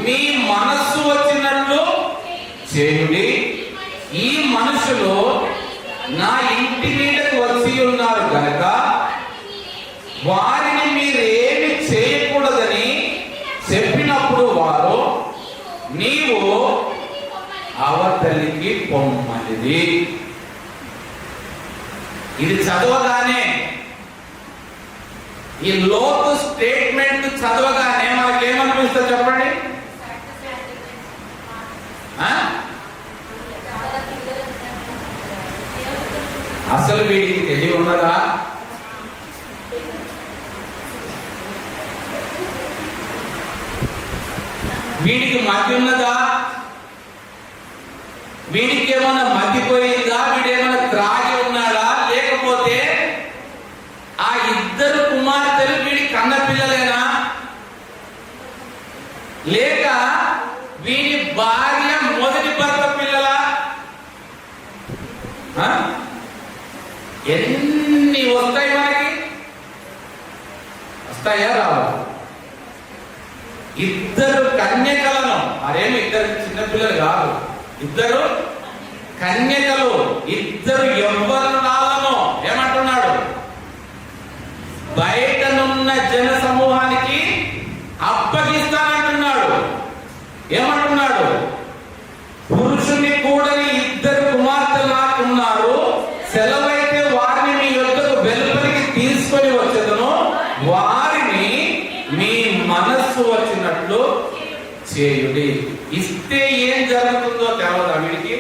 A: మీ మనస్సు వచ్చినట్లు చేయుడి. ఈ మనుషులు నా ఇంటి మీదకు వచ్చి ఉన్నారు కనుక వారిని మీరేమి చేయకూడదని చెప్పినప్పుడు వారు, నీవు అవతలికి పొమ్మనిది. ఇది చదవగానే, ఈ లోతు స్టేట్మెంట్ చదవగానే మనకేమనిపిస్తుంది చెప్పండి? అసలు వీడికి తెలివి ఉన్నదా? వీడికి మతి ఉన్నదా? వీడికి ఏమైనా మతిపోయిందా? వీడేమైనా త్రాగి ఉన్నాడా? లేకపోతే ఆ 2 కుమార్తెలు వీడి కన్న పిల్లలేనా? లేక వీడి భార్య మొదటి భర్త పిల్లలా? ఎన్ని వస్తాయి మనకి? వస్తాయా? రావు. 2 కన్యకలను, మరేమి 2 చిన్నపిల్లలు కాదు, 2 కన్యకలు, 2 యవ్వనురాలను ఏమంటున్నాడు? బయటనున్న జన సమూహానికి అప్పగిస్తానంటున్నాడు. ఏమంటున్నాడు? పురుషుని కూడని 2 కుమార్తెలు నాకున్నారు. సెలవైతే వారిని మీ యొద్దకు వెలుపలికి తీసుకొని వచ్చేదను. వారిని మీ మనస్సు వచ్చినట్లు చేయుడి. ఇస్తే ఏం జరుగుతుందో తెలవదా వీడికి?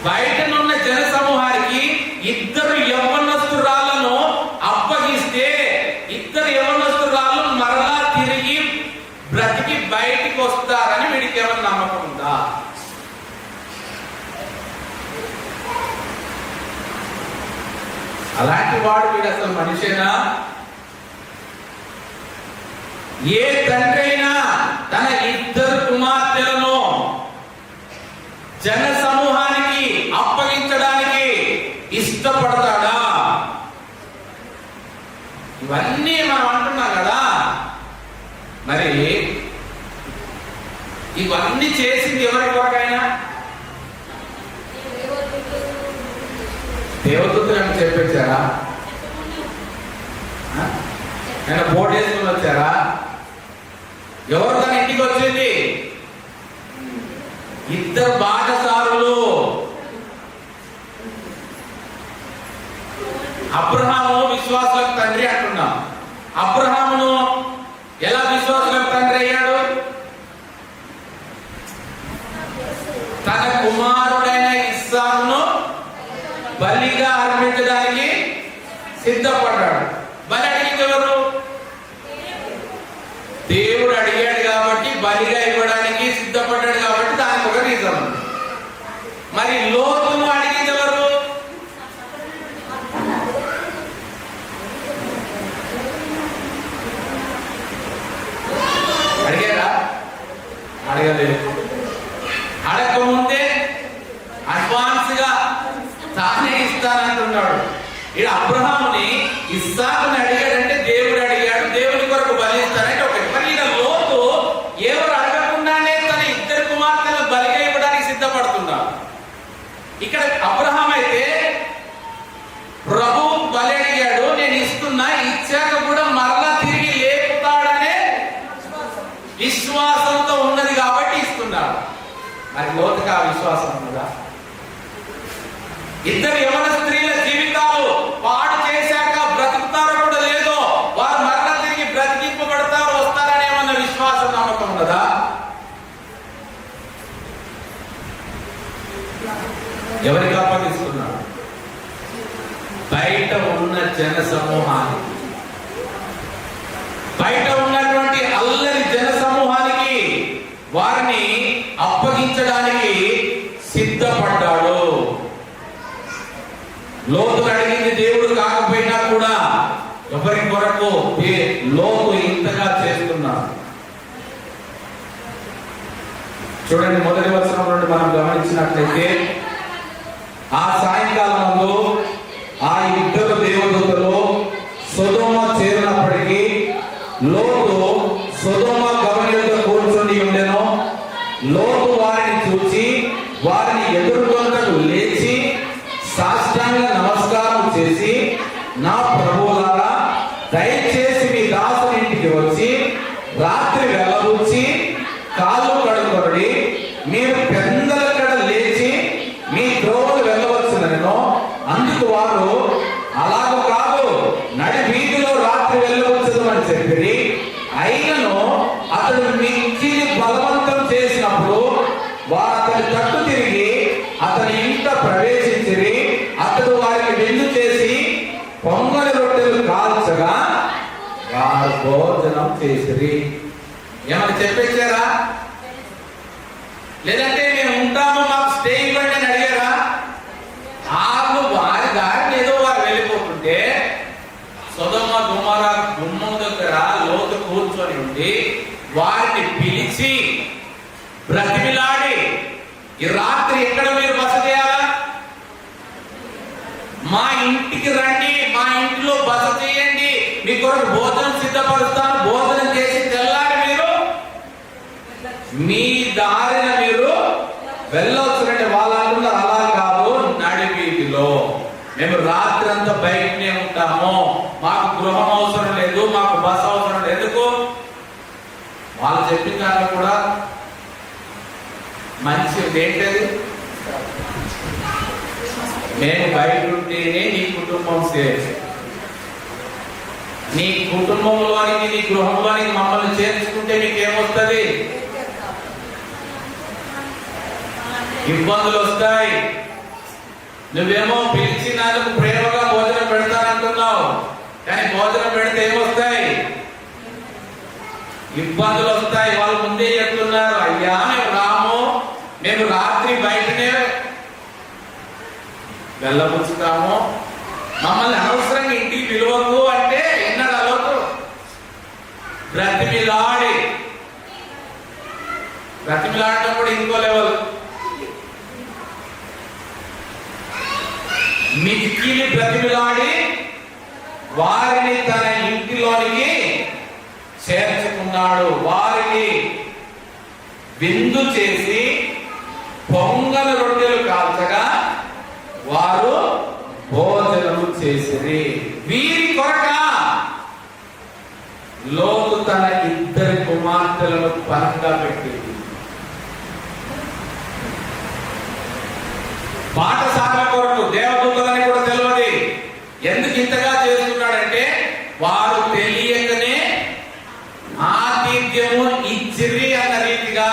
A: బయటనున్న జన సమూహానికి 2 యవ్వనస్తురాలను అప్పగిస్తే 2 యవ్వనస్తురాలు మరలా తిరిగి బ్రతికి బయటికి వస్తారని వీడికి ఏమైనా నమ్మకం ఉందా? అలాంటి వాడు వీడు అసలు మనిషేనా? ఏ తండ్రి అయినా తన 2 కుమార్తెలను జన సమూహానికి అప్పగించడానికి ఇష్టపడతాడా? ఇవన్నీ మనం అంటున్నాం కదా. మరి ఇవన్నీ చేసింది ఎవరి కొరకైనా? దేవదూతలు అని చెప్పించారా? ఆయన బోర్డు వేసుకుని వచ్చారా? ఎవరు తన ఇంటికి వచ్చింది? 2 బాటసారులు. అబ్రహాము విశ్వాసులకు తండ్రి అంటున్నాం. అబ్రహామును ఎలా విశ్వాసులకు తండ్రి అయ్యాడు? తన కుమారుడైన ఇస్సాకును బలిగా అర్పించడానికి సిద్ధపడ్డాడు. బలి అడిగింది ఎవరు? దేవుడు అడిగాడు కాబట్టి బలిగా ఇవ్వడానికి సిద్ధపడ్డాడు కాబట్టి దానికి ఒక రీజన్ ఉంది. మరి లోతును అడిగింది ఎవరు? అడిగారా? విశ్వాసం ఉన్నదా? ఇద్దరు యవన స్త్రీల జీవితాలు పాడు చేశాక బ్రతుకుతారో కూడా లేదో, వారు మరణ తిరిగి బ్రతికింపబడతారు వస్తారనే ఏమన్నా విశ్వాసం నమ్మకం ఉన్నదా? ఎవరికి అప్పగిస్తున్నారు? బయట ఉన్న జన సమూహానికి, బయట ఉన్నటువంటి అల్లరి జన సమూహానికి వారిని అప్పగించడానికి సిద్ధపడ్డాడు. లోతు అడిగింది దేవుడు కాకపోయినా కూడా ఎవరి కొరకు లోతు ఇంతగా చేస్తున్నాడు. చూడండి, మొదటి వచనం నుండి మనం గమనించినట్లయితే, ఆ సాయంకాలంలో ఆ ఇద్దరు దేవదూతలు సొదొమ చేరినప్పటికీ లోతు సొదొమ గమనిలో కూర్చొని ఉండెను. లోతు వారిని చూచి వారిని ఎదుర్కొన్నట్టు లేచి సాష్టాంగ నమస్కారం చేసి, నా ప్రభువులారా, దయచేసి మీ దాసుని ఇంటికి వచ్చి రాత్రి వెళ్ళబుచ్చి కాళ్ళు కడుక్కొనడి, మీరు పెందలకడ లేచి మీ త్రోవలు వెళ్ళవచ్చునెను. అందుకు వారు, అలాగూ కాదు, నడి వీధిలో రాత్రి వెళ్ళవచ్చును అని చెప్పి, అయినను అతడు మిక్కిలి బలవంతం చేసినప్పుడు వారు అతని తట్టు తిరిగి అతని ఇంట ప్రవేశించిరి. అతడు వారికి విందు చేసి పొంగలి రొట్టెలు కాల్చగా వారు భోజనం చేసిరి. ఏమని చెప్పేశారా? లేదంటే మేము ఉంటాము, మాకు స్టే ఇవ్వండి అని అడిగారా? వాళ్ళు వారి దారిని ఏదో వారు వెళ్ళిపోతుంటే సొదొమ గొమొర్రా గుమ్మం దగ్గర లోతు కూర్చొని ఉండి వారిని పిలిచి బ్రతిమిలాడి, ఈ రాత్రి ఎక్కడ మీరు బస చేయాలా? మా ఇంటికి రండి, మా ఇంటిలో బస చేయండి, మీ కొరకు భోజనం సిద్ధపరుస్తాను, భోజనం చేసి తెల్లారి మీరు మీ దారిన మీరు వెళ్ళవచ్చునంటే వాళ్ళు అంటున్నారు, అలా కాదు, నడి వీధిలో మేము రాత్రి అంతా బయటనే ఉంటాము, మాకు గృహం అవసరం లేదు, మాకు బస అవసరం లేదు. ఎందుకు? వాళ్ళు చెప్పిన దాంట్లో కూడా మంచి ఏంటది? నేను బయట ఉంటేనే నీ కుటుంబం సేఫ్. నీ కుటుంబంలోనికి, నీ గృహంలోనికి మమ్మల్ని చేర్చుకుంటే నీకేమొస్తుంది? ఇబ్బందులు వస్తాయి. నువ్వేమో పిలిచినందుకు ప్రేమగా భోజనం పెడతానంటున్నావు, కానీ భోజనం పెడితే ఏమొస్తాయి? ఇబ్బందులు వస్తాయి. వాళ్ళు ముందే చెప్తున్నారు, అయ్యా మేము రాము, మేము రాత్రి బయటనే వెళ్ళబుచ్చుతాము, మమ్మల్ని అనవసరంగా ఇంటికి పిలువకు అంటే ఎన్నడు అలవకు. బ్రతిమిలాడినప్పుడు ఇంకో లెవెల్. మిక్కిలి బ్రతిమిలాడి వారిని తన ఇంటిలోనికి చేర్చుకున్నాడు. వారికి విందు చేసి పొంగల రొట్టెలు కాల్చగా వారు భోజనము చేసిరి. వీరి కొరక లోతు తన ఇద్దరి కుమార్తెలను పరంగా పెట్టింది. పాఠశాల కొరకు దేవదూతలని కూడా తెలియదు. ఎందుకు ఇంతగా చేస్తున్నాడంటే వారు తెలియకనే ఆతిథ్యము ఇచ్చిరి అన్న రీతిగా.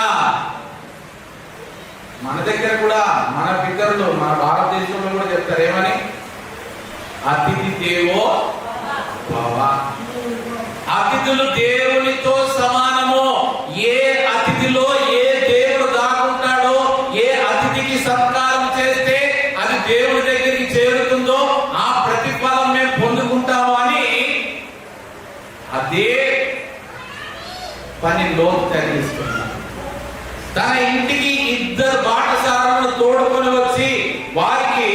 A: మన దగ్గర కూడా మన పితరులు, మన భారతదేశంలో కూడా చెప్తారు, ఏమని? అతిథి దేవో భవ. అతిథులు దేవునితో సమానము. ఏ అతిథిలో ఏ దేవుడు దాకుంటాడో, ఏ అతిథికి సత్కారం చేస్తే అది దేవుని దగ్గరికి చేరుతుందో ఆ ప్రతిఫలం మేము పొందుకుంటాము అని అదే పని లోతు తగ్గిస్తున్నాడు. తన ఇంటికి ఇద్దరు బాటసారులను తోడుకొని వచ్చి వారికి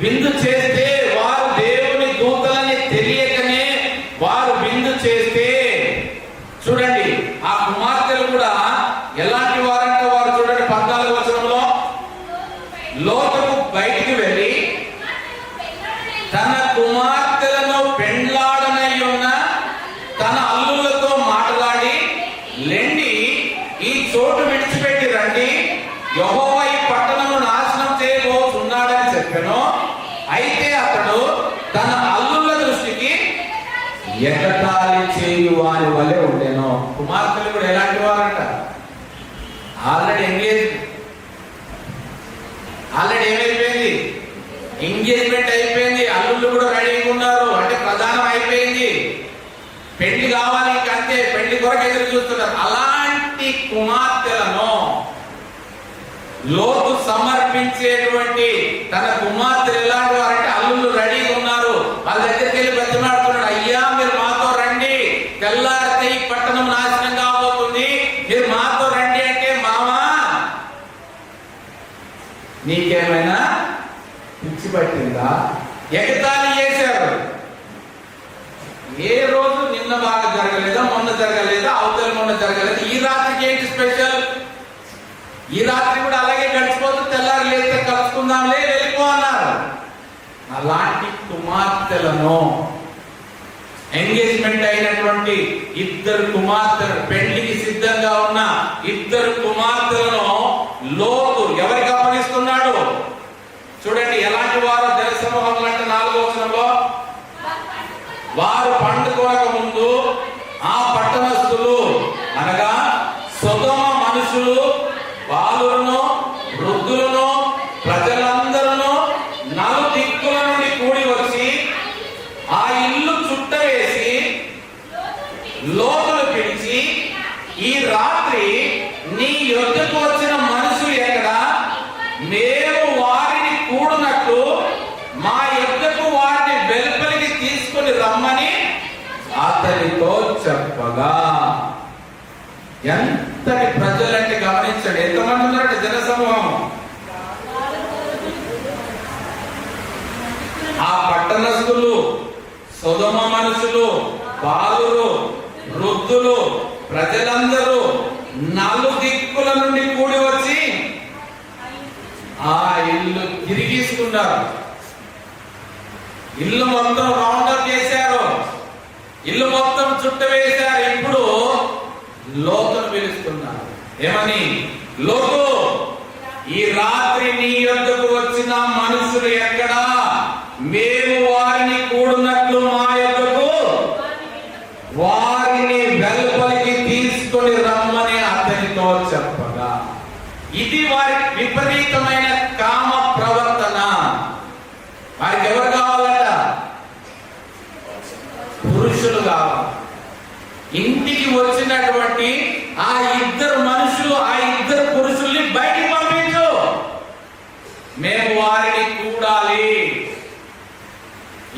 A: విందు చేస్తే, వారు దేవుని దూతలని తెలియకనే వారు విందు చేస్తే, చూడండి ఆ కుమార్తెలు కూడా ఎలాంటి వారంటే వారు చూడండి 14వ వచనంలో, లోతుకు బయటికి వెళ్ళి తన కుమార్తెలను పెండ్లాడనై ఉన్న తన అల్లులతో మాట్లాడి, లెండి ఈ చోటు విడిచిపెట్టి రండి, యెహోవా ఈ పట్టణం ఎగతాళి చేయు వారి వలె ఉండేను. కుమార్తెలు కూడా ఎలాంటి వారంట? ఆల్రెడీ ఏమైపోయింది? ఎంగేజ్మెంట్ అయిపోయింది. అల్లుళ్ళు కూడా రెడీగా ఉన్నారు, అంటే ప్రధానం అయిపోయింది. పెళ్లి కావాలి, అంతే, పెళ్లి కొరకు ఎదురు చూస్తున్నారు. అలాంటి కుమార్తెలను లోతు సమర్పించేటువంటి తన కుమార్తెలు ఎలాంటి వారంటే అల్లుళ్ళు రెడీగా ఉన్నారు. వాళ్ళ దగ్గరికి వెళ్ళి బతిమాడుతున్నాడు, అయ్యా మీరు మాతో రండి, తెల్లారితే ఈ పట్టణం నాశనం కాబోతుంది, మీరు మాతో రండి. అంటే మామా నీకేమైనా పిచ్చి పట్టిందా? ఎగతాళి చేశారు. ఏ రోజు నిన్న బాగా జరగలేదా, మొన్న జరగలేదా, అవతల మొన్న జరగలేదు, ఈ రాత్రికి ఏంటి స్పెషల్? ఈ రాత్రి కూడా అలాగే గడిచిపోతుంది, తెల్లారి లేస్తే కలుసుకుందాంలే, వెళ్ళిపో అన్నారు. అలాంటి కుమార్తెలను, ఎంగేజ్మెంట్ అయినటువంటి ఇద్దరు కుమార్తెలు, పెళ్లికి సిద్ధంగా ఉన్న ఇద్దరు కుమార్తెలను లోతు ఎవరికి అప్పగిస్తున్నాడు? చూడండి ఎలాంటి వారు జనసమూహంలో అంటే 4వ వచనంలో, వారు పండుకోక ముందు ఆ పట్టణస్థులు అనగా సొదొమ మనుషులు, బాలులను, వృద్ధులను, ప్రజలందరూ నలుదిక్కుల నుండి కూడి వచ్చి ఆ ఇల్లు చుట్టవేసి లోతులు పిలిచి, ఈ రాత్రి నీ యొద్దకు వచ్చిన మనుషులు ఎక్కడ? మేము వారిని కూడునట్లు మా యొద్దకు వారిని వెలుపలికి తీసుకొని రమ్మని అతనితో చెప్పగా. ఎంతటి ప్రజలంటే గమనించండి, ఎంతమంది ఉన్నారంటే జనసమూహం. ఆ పట్టణస్థులు, సొదొమ మనుషులు, బాలురు, వృద్ధులు, ప్రజలందరూ నలుదిక్కుల నుండి కూడి వచ్చి ఆ ఇల్లు తిరిగేసుకున్నారు. ఇల్లు మొత్తం రౌండప్ చేశారు, ఇల్లు మొత్తం చుట్టూ వేశారు. ఇప్పుడు లోతును పిలుస్తున్నారు. ఏమని? లోతు, ఈ రాత్రి నీ యొద్దకు వచ్చిన మనుషులు ఎక్కడా? మేము వారిని కూడునట్లు మా యొద్దకు వారిని వెలుపలికి తీసుకొని రమ్మని అతనితో చెప్పగా. ఇది వారి విపరీతమైన కామ ప్రవర్తన. వారికి ఎవరు కావాలట? పురుషులు కావాలి. ఇంటికి వచ్చినటువంటి ఆ ఇద్దరు మనుషులు, ఆ ఇద్దరు పురుషుల్ని బయటికి పంపించు, మేము వారిని కూడాలి.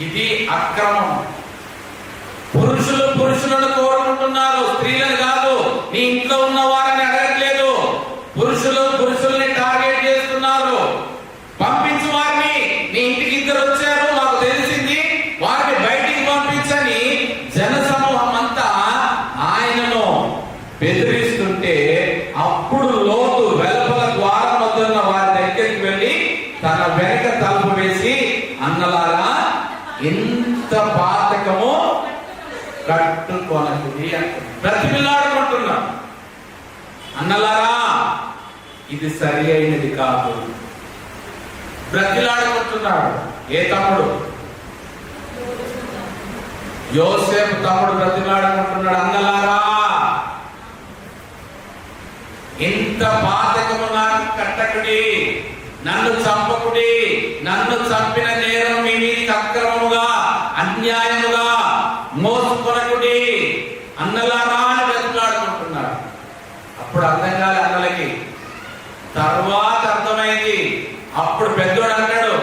A: ఇది అక్రమం. పురుషులు పురుషులను కోరుకుంటున్నారు, స్త్రీలను కాదు. నీ ఇంట్లో ఉన్న వారిని అడగట్లేదు, పురుషులు పురుషుల్ని టార్గెట్ చేస్తున్నారు. పంపించు వారిని. నీ ఇంటికి ఇద్దరు వచ్చారు, మాకు తెలిసింది, వారిని బయటికి పంపించని జనసమూహం అంతా ఆయనను బెదిరిస్తుంటే, అప్పుడు లోతు వెలుపల ద్వారం వద్ద ఉన్న వారి దగ్గరికి వెళ్ళి తన వెనక తలుపు వేసి, అన్నలారా ఇంత పాతకము కట్టుకొనకుడి బ్రతిమిలాడుకుంటున్నా. అన్నలారా ఇది సరి అయినది కాదు. బ్రతిలాడుకుంటున్నాడు. ఏ తమ్ముడు? యోసేపు తమ్ముడు బ్రతిలాడుకుంటున్నాడు. అన్నలారా ఇంత పాతకము నాకు కట్టకుడి, నన్ను చంపకుడి, నన్ను చంపిన నేరం మీ మీదికి అక్రమముగా అన్యాయముగా మోసుకొనకుడి, అన్నలారా అని బ్రతిలాడుకుంటున్నాడు. అప్పుడు అర్థం కాలే అన్నలకి, తర్వాత అర్థమైంది. అప్పుడు పెద్దోడు అంటాడు,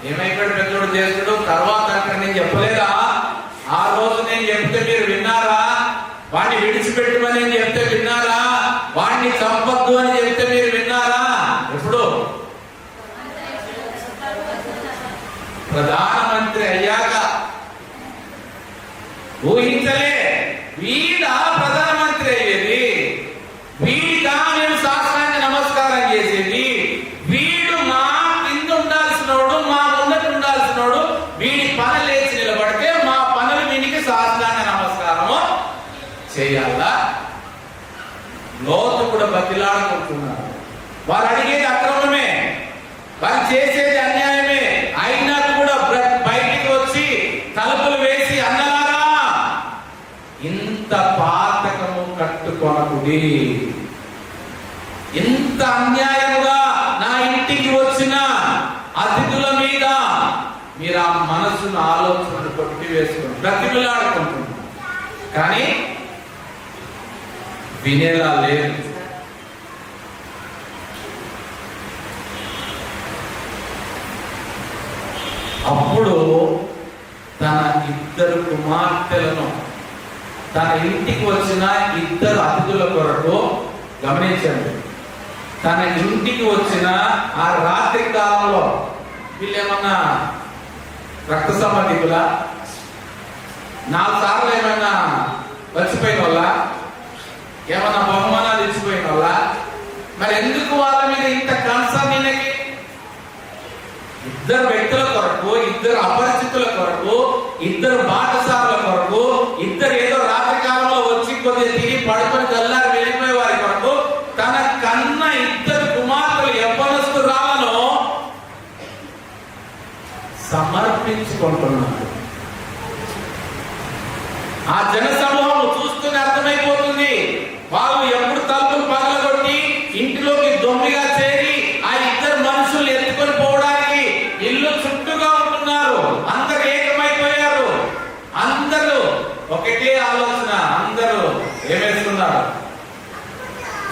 A: ఏమైపోయాడు పెద్దోడు చేసుడు? తర్వాత అంటాడు, నేను చెప్పలేదా? ఆ రోజు నేను చెప్తే మీరు విన్నారా? వాడిని విడిచిపెట్టమని నేను చెప్తే విన్నారా? వాడిని చంపద్దు అని చెప్తే మీరు విన్నారా? ఎప్పుడు? ప్రధానమంత్రి అయ్యాక ఊహించలే. వీడా ప్రధానమంత్రి అయ్యేది, వీడిగా నేను శాస్త్రానికి నమస్కారం చేసేది, వీడు మా కింద ఉండాల్సినోడు, మా ముందట ఉండాల్సినోడు, వీడి పని లేచి నిలబడితే మా పనులు వీడికి శాస్త్రాంగ నమస్కారము చేయాలా? లోతు కూడా బతిలాడుకుంటున్నారు. వారు అడిగేది అక్రమమే, వారు చేసేది అన్యాయమే. అయినా కూడా బయటికి వచ్చి తలుపులు వేసి, అన్నలారా కట్టుకొనకుడి. ఇంత అన్యాయముగా నా ఇంటికి వచ్చిన అతిథుల మీద మీరు ఆ మనసును ఆలోచనను కొట్టి వేసుకుని బ్రతిమలాడుకుంటున్నారు, కానీ వినేలా లేదు. అప్పుడు తన ఇద్దరు కుమార్తెలను తన ఇంటికి వచ్చిన ఇద్దరు అతిథుల కొరకు గమనించండి. తన ఇంటికి వచ్చిన ఆ రాత్రి కాలంలో వీళ్ళేమన్నా రక్త సంబంధికుల 4 సార్లు ఏమైనా వచ్చిపోయిన వాళ్ళ, ఏమన్నా బహుమానాలు ఇచ్చిపోయిన వాళ్ళ, మరి ఎందుకు వాళ్ళ మీద ఇంత కన్సర్న్? ఈయనకి ఇద్దరు వ్యక్తుల కొరకు, ఇద్దరు అపరిచితుల కొరకు, ఇద్దరు బాటసారుల కొరకు, ఇద్దరు ఏదో రాత్రి కాలంలో వచ్చి కొద్దిగా తిరిగి పడుకొని గల్లారు వెళ్ళిపోయే వారి కొరకు తన కన్న ఇద్దరు కుమార్తెలు యవ్వనస్తురాలను సమర్పించుకుంటున్నాడు. ఆ జన సమూహం చూస్తూనే అర్థమైపోతుంది, వాళ్ళు ఎప్పుడు తలుపులు పగలగొట్టి ఇంటిలోకి దొంగగా చేరి ఆ ఇద్దరు మనుషులు ఎత్తుకొని పోవడానికి ఇల్లు చుట్టూగా ఉంటున్నారు. అందరూ ఏకమైపోయారు. అందరూ ఒకటే ఆలోచన. అందరూ ఏమేస్తున్నారు?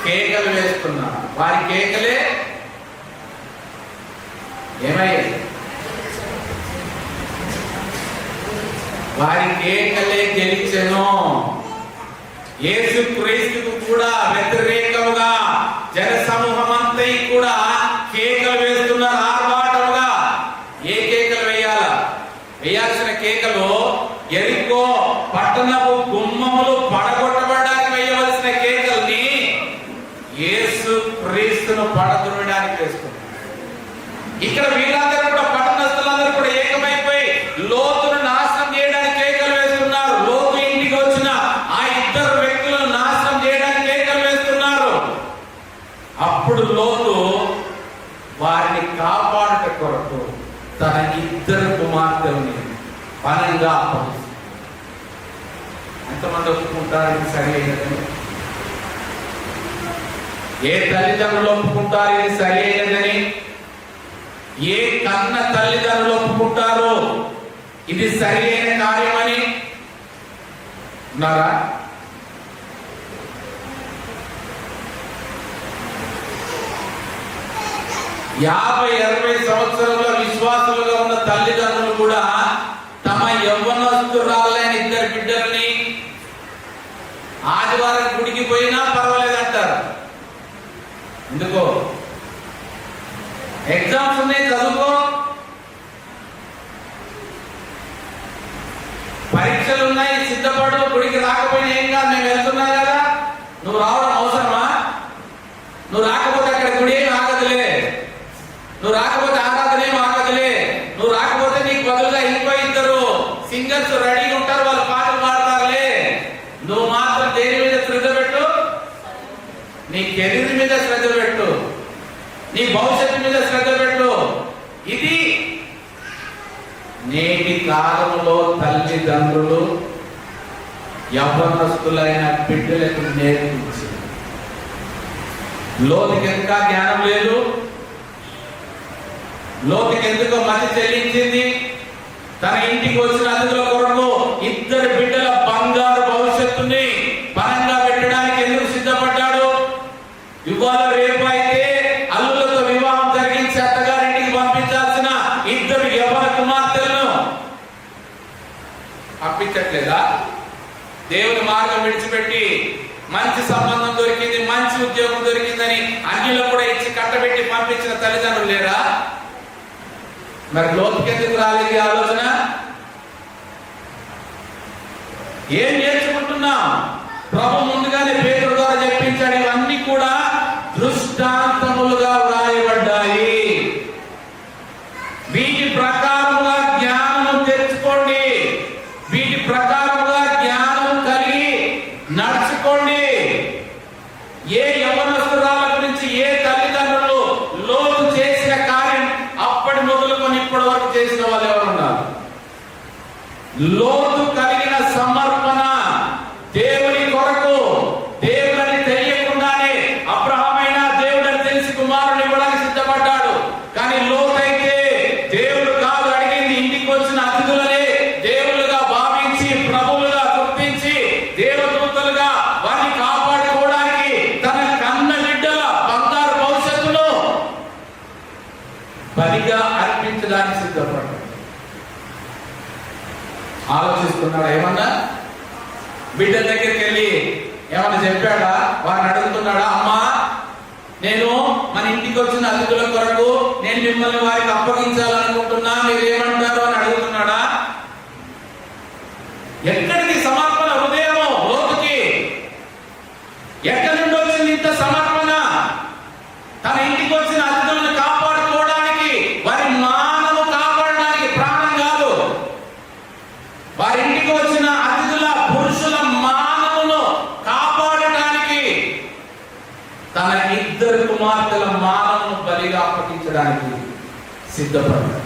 A: కేకలు వేస్తున్నారు. వారి కేకలే ఏమయ్యాయి? వారి కేకలే గెలిచెను. యేసు క్రీస్తుకు కూడా వ్యతిరేకంగా జన సమూహం అంతా కూడా కేకలు వేస్తున్నారు ఆర్భాటంగా. ఏ కేకలు వేయాల్సిన కేకలు యెరికో పట్టణపు గుమ్మములు పడగొట్టబడడానికి వేయవలసిన కేకల్ని యేసు క్రీస్తును పడగొట్టడానికి వేస్తున్నారు. ఇక్కడ వీళ్ళందరూ కూడా పట్టణస్తులందరూ కూడా ఏకమైపోయి లోతును నాశనం చేయడానికి కేకలు వేస్తున్నారు. లోతు ఇంటికి వచ్చిన ఆ ఇద్దరు వ్యక్తులను నాశనం చేయడానికి కేకలు వేస్తున్నారు. అప్పుడు లోతు వారిని కాపాడుట కొరకు తన ఇద్దరు కుమార్తెల్ని పనంగా అప్పగిస్తారు. ఎంతమంది ఒప్పుకుంటారు ఇది సరి అయినదని? ఏ తల్లిదండ్రులు ఒప్పుకుంటారు ఇది సరి అయినదని? ఏ కన్న తల్లిదండ్రులు ఒప్పుకుంటారో ఇది సరి అయిన కార్యమని? ఉన్నారా? యాభై 60 సంవత్సరాల విశ్వాసులుగా ఉన్న తల్లిదండ్రులు కూడా తమ యవ్వనస్తురాలైన ఇద్దరు బిడ్డల్ని ఆదివారం గుడికి పోయినా పర్వాలేదంటారు. ఎందుకో? ఎగ్జామ్స్ ఉన్నాయి, చదువుకో. పరీక్షలు ఉన్నాయి, సిద్ధపడు. గుడికి రాకపోయినా ఏం కాదు, మేము వెళ్తున్నాం కదా. నువ్వు రావడం అవసరమా? నువ్వు రాకపోతే అక్కడ గుడి ఏమి ఆగదులే, నువ్వు రాకపోతే ఆరాధన ఏమి ఆగదులే, నువ్వు రాకపోతే నీకు బదులుగా ఇంకో ఇద్దరు సింగర్స్ రెడీగా ఉంటారు, వాళ్ళు పాటలు పాడతారులే. నువ్వు మాత్రం దేని మీద శ్రద్ధ పెట్టు? నీ కెరీర్ మీద శ్రద్ధ పెట్టు, నీ భవిష్యత్తు మీద శ్రద్ధ పెట్టు. ఇది నేటి కాలంలో తల్లిదండ్రులు యవ్వనస్తులైన బిడ్డలకు నేర్పించి. లోతుకి ఎందుకు జ్ఞానం లేదు? లోతుకి ఎందుకు మతి చెల్లించింది? తన ఇంటికి వచ్చిన అతిథుల కొరకు ఇద్దరు బిడ్డల బంగారు భవిష్యత్తుని పరంగా పెట్టడానికి ఎందుకు సిద్ధపడ్డాడు? ఇవాళ రేపు అయితే అల్లులతో వివాహం జరిగించి అత్తగారింటికి పంపించాల్సిన ఇద్దరు యవ్వన కుమార్తెలను పంపించట్లేదా? దేవుని మార్గం విడిచిపెట్టి మంచి సంబంధం దొరికింది, మంచి ఉద్యోగం దొరికిందని అన్నిలో కూడా ఇచ్చి కట్టబెట్టి పంపించిన తల్లిదండ్రులు లేరా? మరి లోతుకి ఎందుకు రాలేదు ఆలోచన? ఏం నేర్చుకుంటున్నాం? ప్రభు ముందుగానే పేతురు ద్వారా చెప్పించాడు. ఇవన్నీ కూడా దృష్టాంతములుగా వ్రాయబడ్డాయి. వీటి ప్రకారముగా జ్ఞానం తెచ్చుకోండి, వీటి ప్రకారముగా జ్ఞానం కలిగి నడుచుకోండి. ఏ యవ్వనస్తురాల గురించి ఏ తల్లిదండ్రులు లోతు చేసిన కార్యం అప్పటి మొదలుకొని ఇప్పటి వరకు చేసిన వాళ్ళు ఎవరున్నారు? లోతు కలిగిన సమర్పణ, దేవుని కొరకు ఆలోచిస్తున్నాడా? ఏమన్నా బిడ్డ దగ్గరికి వెళ్ళి ఏమన్నా చెప్పాడా? వారిని అడుగుతున్నాడా, అమ్మా నేను మన ఇంటికి వచ్చిన అతిథుల కొరకు నేను మిమ్మల్ని వారికి అప్పగించాలనుకుంటున్నా, మీరు ఏమంటారు అని అడుగుతున్నాడా? ఎక్కడికి సమర్పణ హృదయమో లోతుకి? ఎక్కడి నుండి వచ్చింది ఇంత సమర్పణ? తన ఇంటికి వచ్చిన అతిథులను కాపాడుకోవడానికి, వారి మానవు కాపాడడానికి ప్రాణం కాదు, వారి ఇంటికి వచ్చిన అతిథుల పురుషుల మానవును కాపాడడానికి తన ఇద్దరు కుమార్తెల మానవును బలిగా అప్పగించడానికి సిద్ధపడ్డాడు.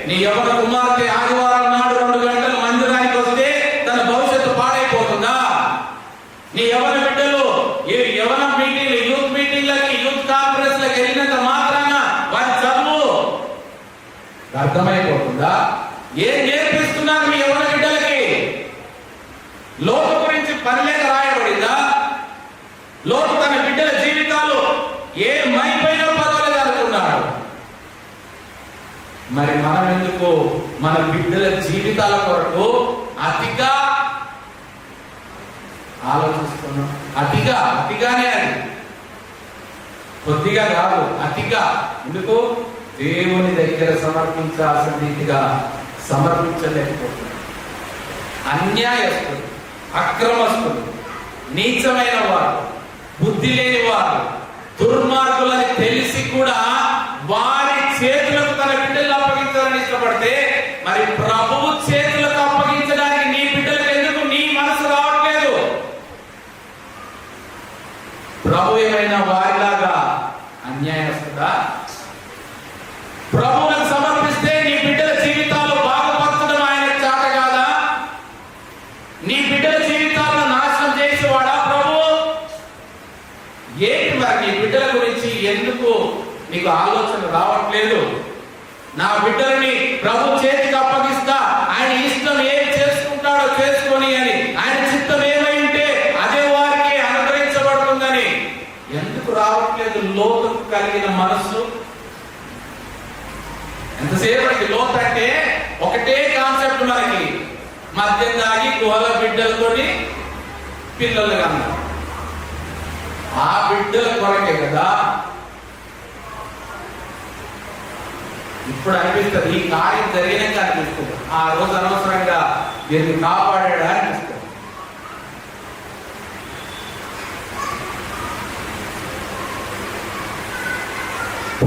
A: నీ యవ్వన కుమార్తె ఆదివారం నాడు 2 గంటలు మందిరానికి వస్తే తన భవిష్యత్తు పాడైపోతుందా? నీ యవ్వన బిడ్డలు యవ్వన మీటింగ్లు, యూత్ మీటింగ్లకి, యూత్ కాన్ఫరెన్స్ లకు వెళ్ళినంత మాత్రాన వారి చదువు అర్థమైపోతుందా? ఏం నేర్పిస్తున్నారు మీ యవ్వన బిడ్డలకి? లోతు గురించి పనిలేక రాయబడిందా? లోతు తన బిడ్డల జీవితాలు ఏమైపోయినా పర్వాలేదు అనుకున్నాడు. మరి మనం ఎందుకు మన బిడ్డల జీవితాల కొరకు అతిగా ఆలోచిస్తున్నాం? అతిగానే అది, కొద్దిగా కాదు, అతిగా. ఎందుకు? దేవుని దగ్గర సమర్పించాల్సిన రీతిగా సమర్పించలేకపోతున్నాం. అన్యాయస్తులు, అక్రమస్తులు, నీచమైన వారు, బుద్ధి లేని వారు, దుర్మార్గులని తెలిసి కూడా వారి చేతులకు తన బిడ్డలు అప్పగించాలని ఇష్టపడితే, మరి ప్రభువు చేతులకు అప్పగించడానికి నీ బిడ్డలకు ఎందుకు నీ మనసు రావట్లేదు? ప్రభు ఏమైనా వారిలాగా అన్యాయస్తుడా? ప్రభువులకు సమర్పిస్తే నీ బిడ్డల జీవితాలు బాగుపరచడం ఆయన చేత కాదా? నీ బిడ్డల జీవితాలను నాశనం చేసేవాడా ప్రభు? ఏంటి మరి నీ బిడ్డల గురించి ఎందుకు నీకు ఆలోచన రావట్లేదు? నా బిడ్డలని ప్రభు చేతికి అప్పగిస్తా, ఆయన ఇష్టం ఏం చేసుకుంటాడో చేసుకొని అని, ఆయన చిత్తం ఏమై ఉంటే అదే వారికి అనుగ్రహించబడుతుందని ఎందుకు రావట్లేదు? లోతు కలిగిన మనస్సు ఎంతసేపటికి లోతు అంటే ఒకటే కాన్సెప్ట్, మనకి మద్యం తాగి గుహల బిడ్డలతోటి పిల్లలు కన్నా ఆ బిడ్డల కొరకే కదా. ఇప్పుడు అనిపిస్తుంది, ఈ కార్యం జరిగినాక అనిపిస్తుంది, ఆ రోజు అనవసరంగా దీన్ని కాపాడా అనిపిస్తుంది.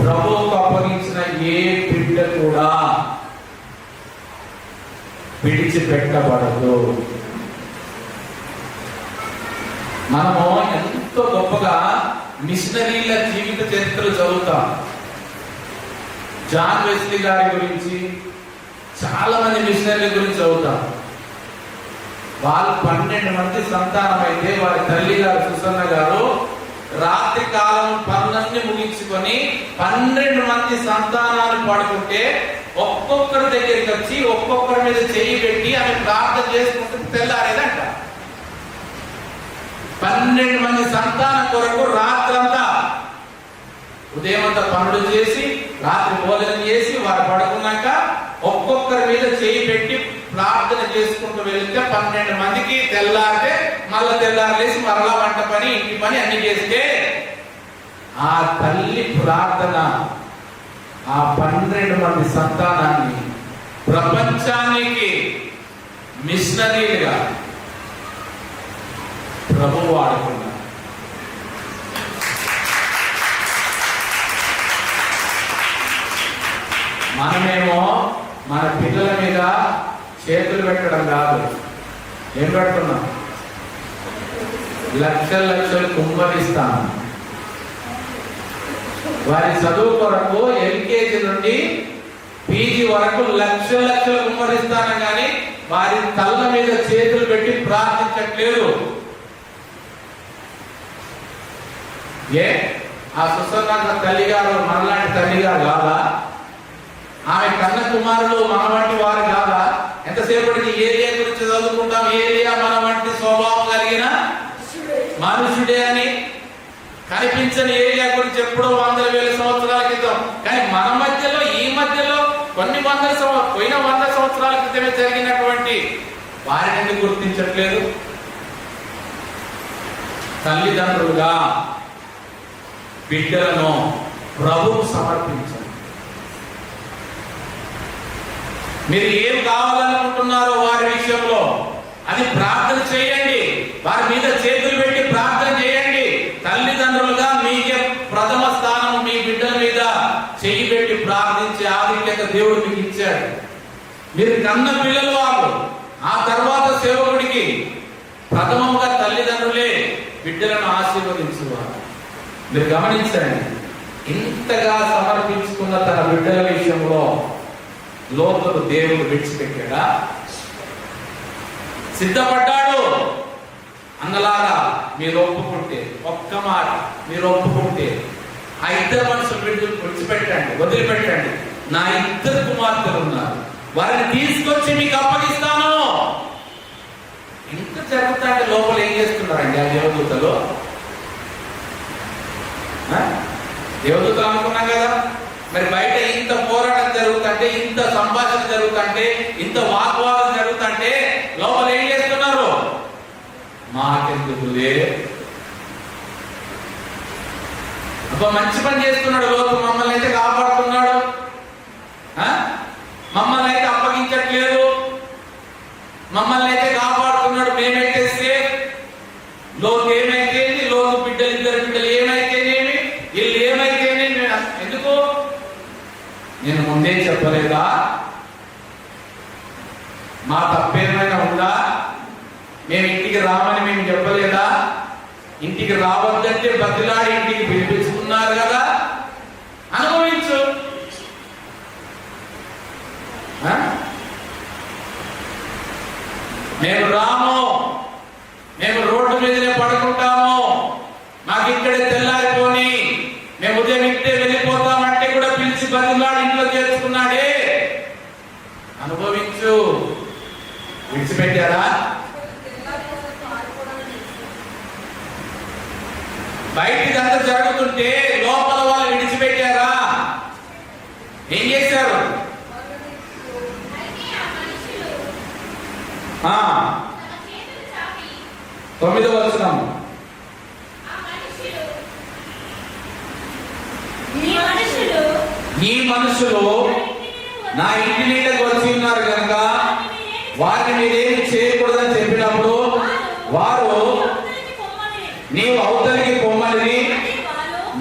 A: ప్రభువుకు అప్పగించిన ఏ బిడ్డ కూడా విడిచిపెట్టబడదు. మనము ఎంతో గొప్పగా మిషనరీల జీవిత చరిత్రలు చదువుతాం. జాన్ వెస్లీ గారి గురించి, చాలా మంది మిషనరీల గురించి చదువుతాం. వాళ్ళు 12 మంది సంతానం అయితే వారి తల్లి గారు సుసన్న గారు రాత్రి కాలం పనులన్నీ ముగించుకొని 12 మంది సంతానాలు పడుకుంటే ఒక్కొక్కరి దగ్గరికి వచ్చి ఒక్కొక్కరి మీద చేయి పెట్టి ఆమె ప్రార్థన చేసుకుంటూ తెల్లారేదంట. 12 మంది సంతానం కొరకు రాత్రంతా, ఉదయం అంతా పనులు చేసి రాత్రి భోజనం చేసి వారు పడుకున్నాక ఒక్కొక్కరి మీద చేయి పెట్టి ప్రార్థన చేసుకుంటూ వెళ్తే 12 మందికి తెల్లారితే మళ్ళా తెల్లారలేసి మరలా వంట పని, ఇంటి పని అన్ని చేస్తే ఆ తల్లి ప్రార్థన ఆ 12 మంది సంతానాన్ని ప్రపంచానికి మిషనరీలుగా ప్రభువు వాడుకున్నారు. మనమేమో మన పిల్లల మీద చేతులు పెట్టడం కాదు, ఏం పెడుతున్నాం? లక్షలు కుమ్మరిస్తాం. వారి చదువు కొరకు ఎల్కేజీ నుండి పీజీ వరకు లక్షలు కుమ్మరిస్తాను, కానీ వారి తల్ల మీద చేతులు పెట్టి ప్రార్థించట్లేదు. ఆ సుసన్న తల్లిగారు మనలాంటి తల్లిగారు కాదా? ఆమె కన్న కుమారులు మన వంటి వారు కాదా? ఎంతసేపటికి ఏలియా గురించి చదువుకుంటాం. ఏలియా మన వంటి స్వభావం కలిగిన మనుషుడే అని. కనిపించని ఏలియా గురించి ఎప్పుడో 100,000 సంవత్సరాల క్రితం. కానీ మన మధ్యలో, ఈ మధ్యలో పోయిన 100 సంవత్సరాల క్రితమే జరిగినటువంటి వారిని ఎందుకు గుర్తించట్లేదు? తల్లిదండ్రులుగా బిడ్డలను ప్రభువు సమర్పించండి. మీరు ఏం కావాలనుకుంటున్నారో వారి విషయంలో అది ప్రార్థన చేయండి. వారి మీద చేతులు పెట్టి ప్రార్థన చేయండి. తల్లిదండ్రులుగా మీకే ప్రథమ స్థానం మీ బిడ్డల మీద చెయ్యి పెట్టి ప్రార్థించే ఆధిక్యత దేవుడు మీకు ఇచ్చాడు. మీరు కన్న పిల్లలు వాళ్ళు. ఆ తర్వాత సేవకుడికి ప్రథమంగా తల్లిదండ్రులే బిడ్డలను ఆశీర్వదించేవారు. మీరు గమనించండి, ఇంతగా సమర్పించుకున్న తన బిడ్డల విషయంలో లోతులు దేవుడు విడిచిపెట్టాడా? సిద్ధపడ్డాడు. అన్నలారా, మీరు ఒప్పుకుంటే, ఒక్క మాట మీరు ఒప్పుకుంటే ఆ 2 మనుషులు విడిచిపెట్టండి, వదిలిపెట్టండి. నా 2 కుమార్తెలు ఉన్నారు, వారిని తీసుకొచ్చి మీకు అప్పగిస్తాను. ఇంత జరుగుతుంటే లోపల ఏం చేస్తున్నారండి ఆ దేవదూతలు? దేవదూతలు అనుకున్నాం కదా. మరి బయట ఇంత పోరాటం జరుగుతుంటే, ఇంత సంభాషణ జరుగుతుంటే, ఇంత వాగ్వాదం జరుగుతుంటే లోపల ఏం చేస్తున్నారు? మాకెందుకులే, అబ్బా మంచి పని చేస్తున్నాడు లోతు, మమ్మల్ని అయితే కాపాడుతున్నాడు, మమ్మల్ని అయితే అప్పగించట్లేదు, మమ్మల్ని అయితే కాపాడుతున్నాడు, మేమైతే సేఫ్. లోతు ఏమైతే లోతు బిడ్డలు, 2 బిడ్డలు ఏమైతేనేమి, వీళ్ళు ఏమైతేనేమి, ఎందుకు నేను ముందే చెప్పలేదా? మా తప్పేమైనా ఉందా? మేము ఇంటికి రామని మేము చెప్పలేదా? ఇంటికి రావద్దంటే బతిలాడి ఇంటికి పిలిపించుకున్నారు కదా, అనుభవించు. మేము రాము, మేము రోడ్డు మీదనే పడుకుంటాము, మాకు ఇక్కడే తెల్లారిపోని, మేము ఉదయం ఇంటే వెళ్ళిపోతామంటే కూడా పిలిచి బతిలాడి ఇంట్లో చేర్చుకున్నాడే, అనుభవించు. విడిచిపెట్టారా? బయటిదంతా జరుగుతుంటే లోపల వాళ్ళు విడిచిపెట్టారా? ఏం చేశారు? 9వ వచనం, ఈ మనుషులు నా ఇంటి నీడకు వచ్చి ఉన్నారు కనుక వారిని మీరేమి చేయకూడదని చెప్పినప్పుడు వారు నీవు అవతలికి పొమ్మని,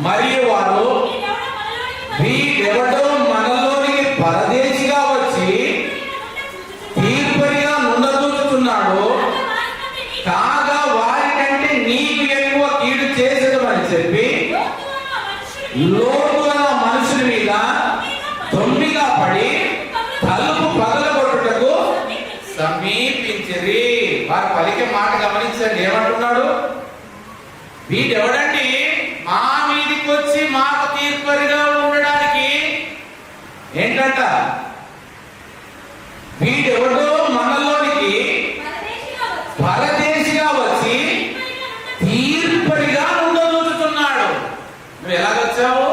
A: మరియు వారు వీడెవడో మనలోనికి పరదేశిగా వచ్చి తీర్పరిగా నుండదూచుతున్నాడు, కాగా వారికంటే నీకు ఎక్కువ కీడు చేసేదమని చెప్పి లోతు అన్న మనుషుల మీద దొమ్మిగా పడి తలుపు పగలగొట్టుటకు సమీపించిరి. వారు పలికే మాట గమనించండి, ఏమంటున్నాడు? వీడెవడండి మా మీదికి వచ్చి మాకు తీర్పరిగా ఉండడానికి? ఏంటంట? వీడెవడో మనలోనికి పరదేశిగా వచ్చి తీర్పరిగా ఉండదూచుతున్నాడు. నువ్వు ఎలాగొచ్చావు?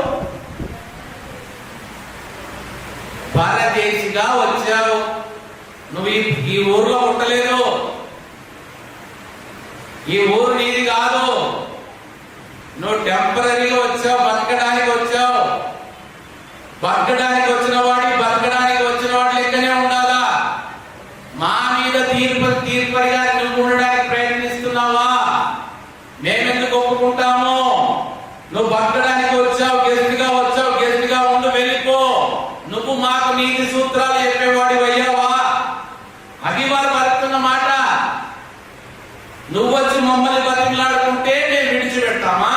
A: పరదేశిగా వచ్చావు. నువ్వు ఈ ఊర్లో ఉండలేదు, ఈ ఊరు నీది కాదు. నువ్వు టెంపరీగా వచ్చావు, బతకడానికి వచ్చావు. బతకడానికి వచ్చిన వాడు లెక్కనే ఉండాలా? మా మీద తీర్పరిగా నువ్వు ఉండడానికి ప్రయత్నిస్తున్నావా? మేమెందుకు ఒప్పుకుంటాము? నువ్వు బతకడానికి వచ్చావు, గెస్ట్ గా ఉండు, వెళ్ళిపో. నువ్వు మాకు నీతి సూత్రాలు చెప్పేవాడి అయ్యావా? అది వారు బతుకున్న మాట. నువ్వు వచ్చి మమ్మల్ని బతిమలాడుకుంటే మేము విడిచిపెడతామా?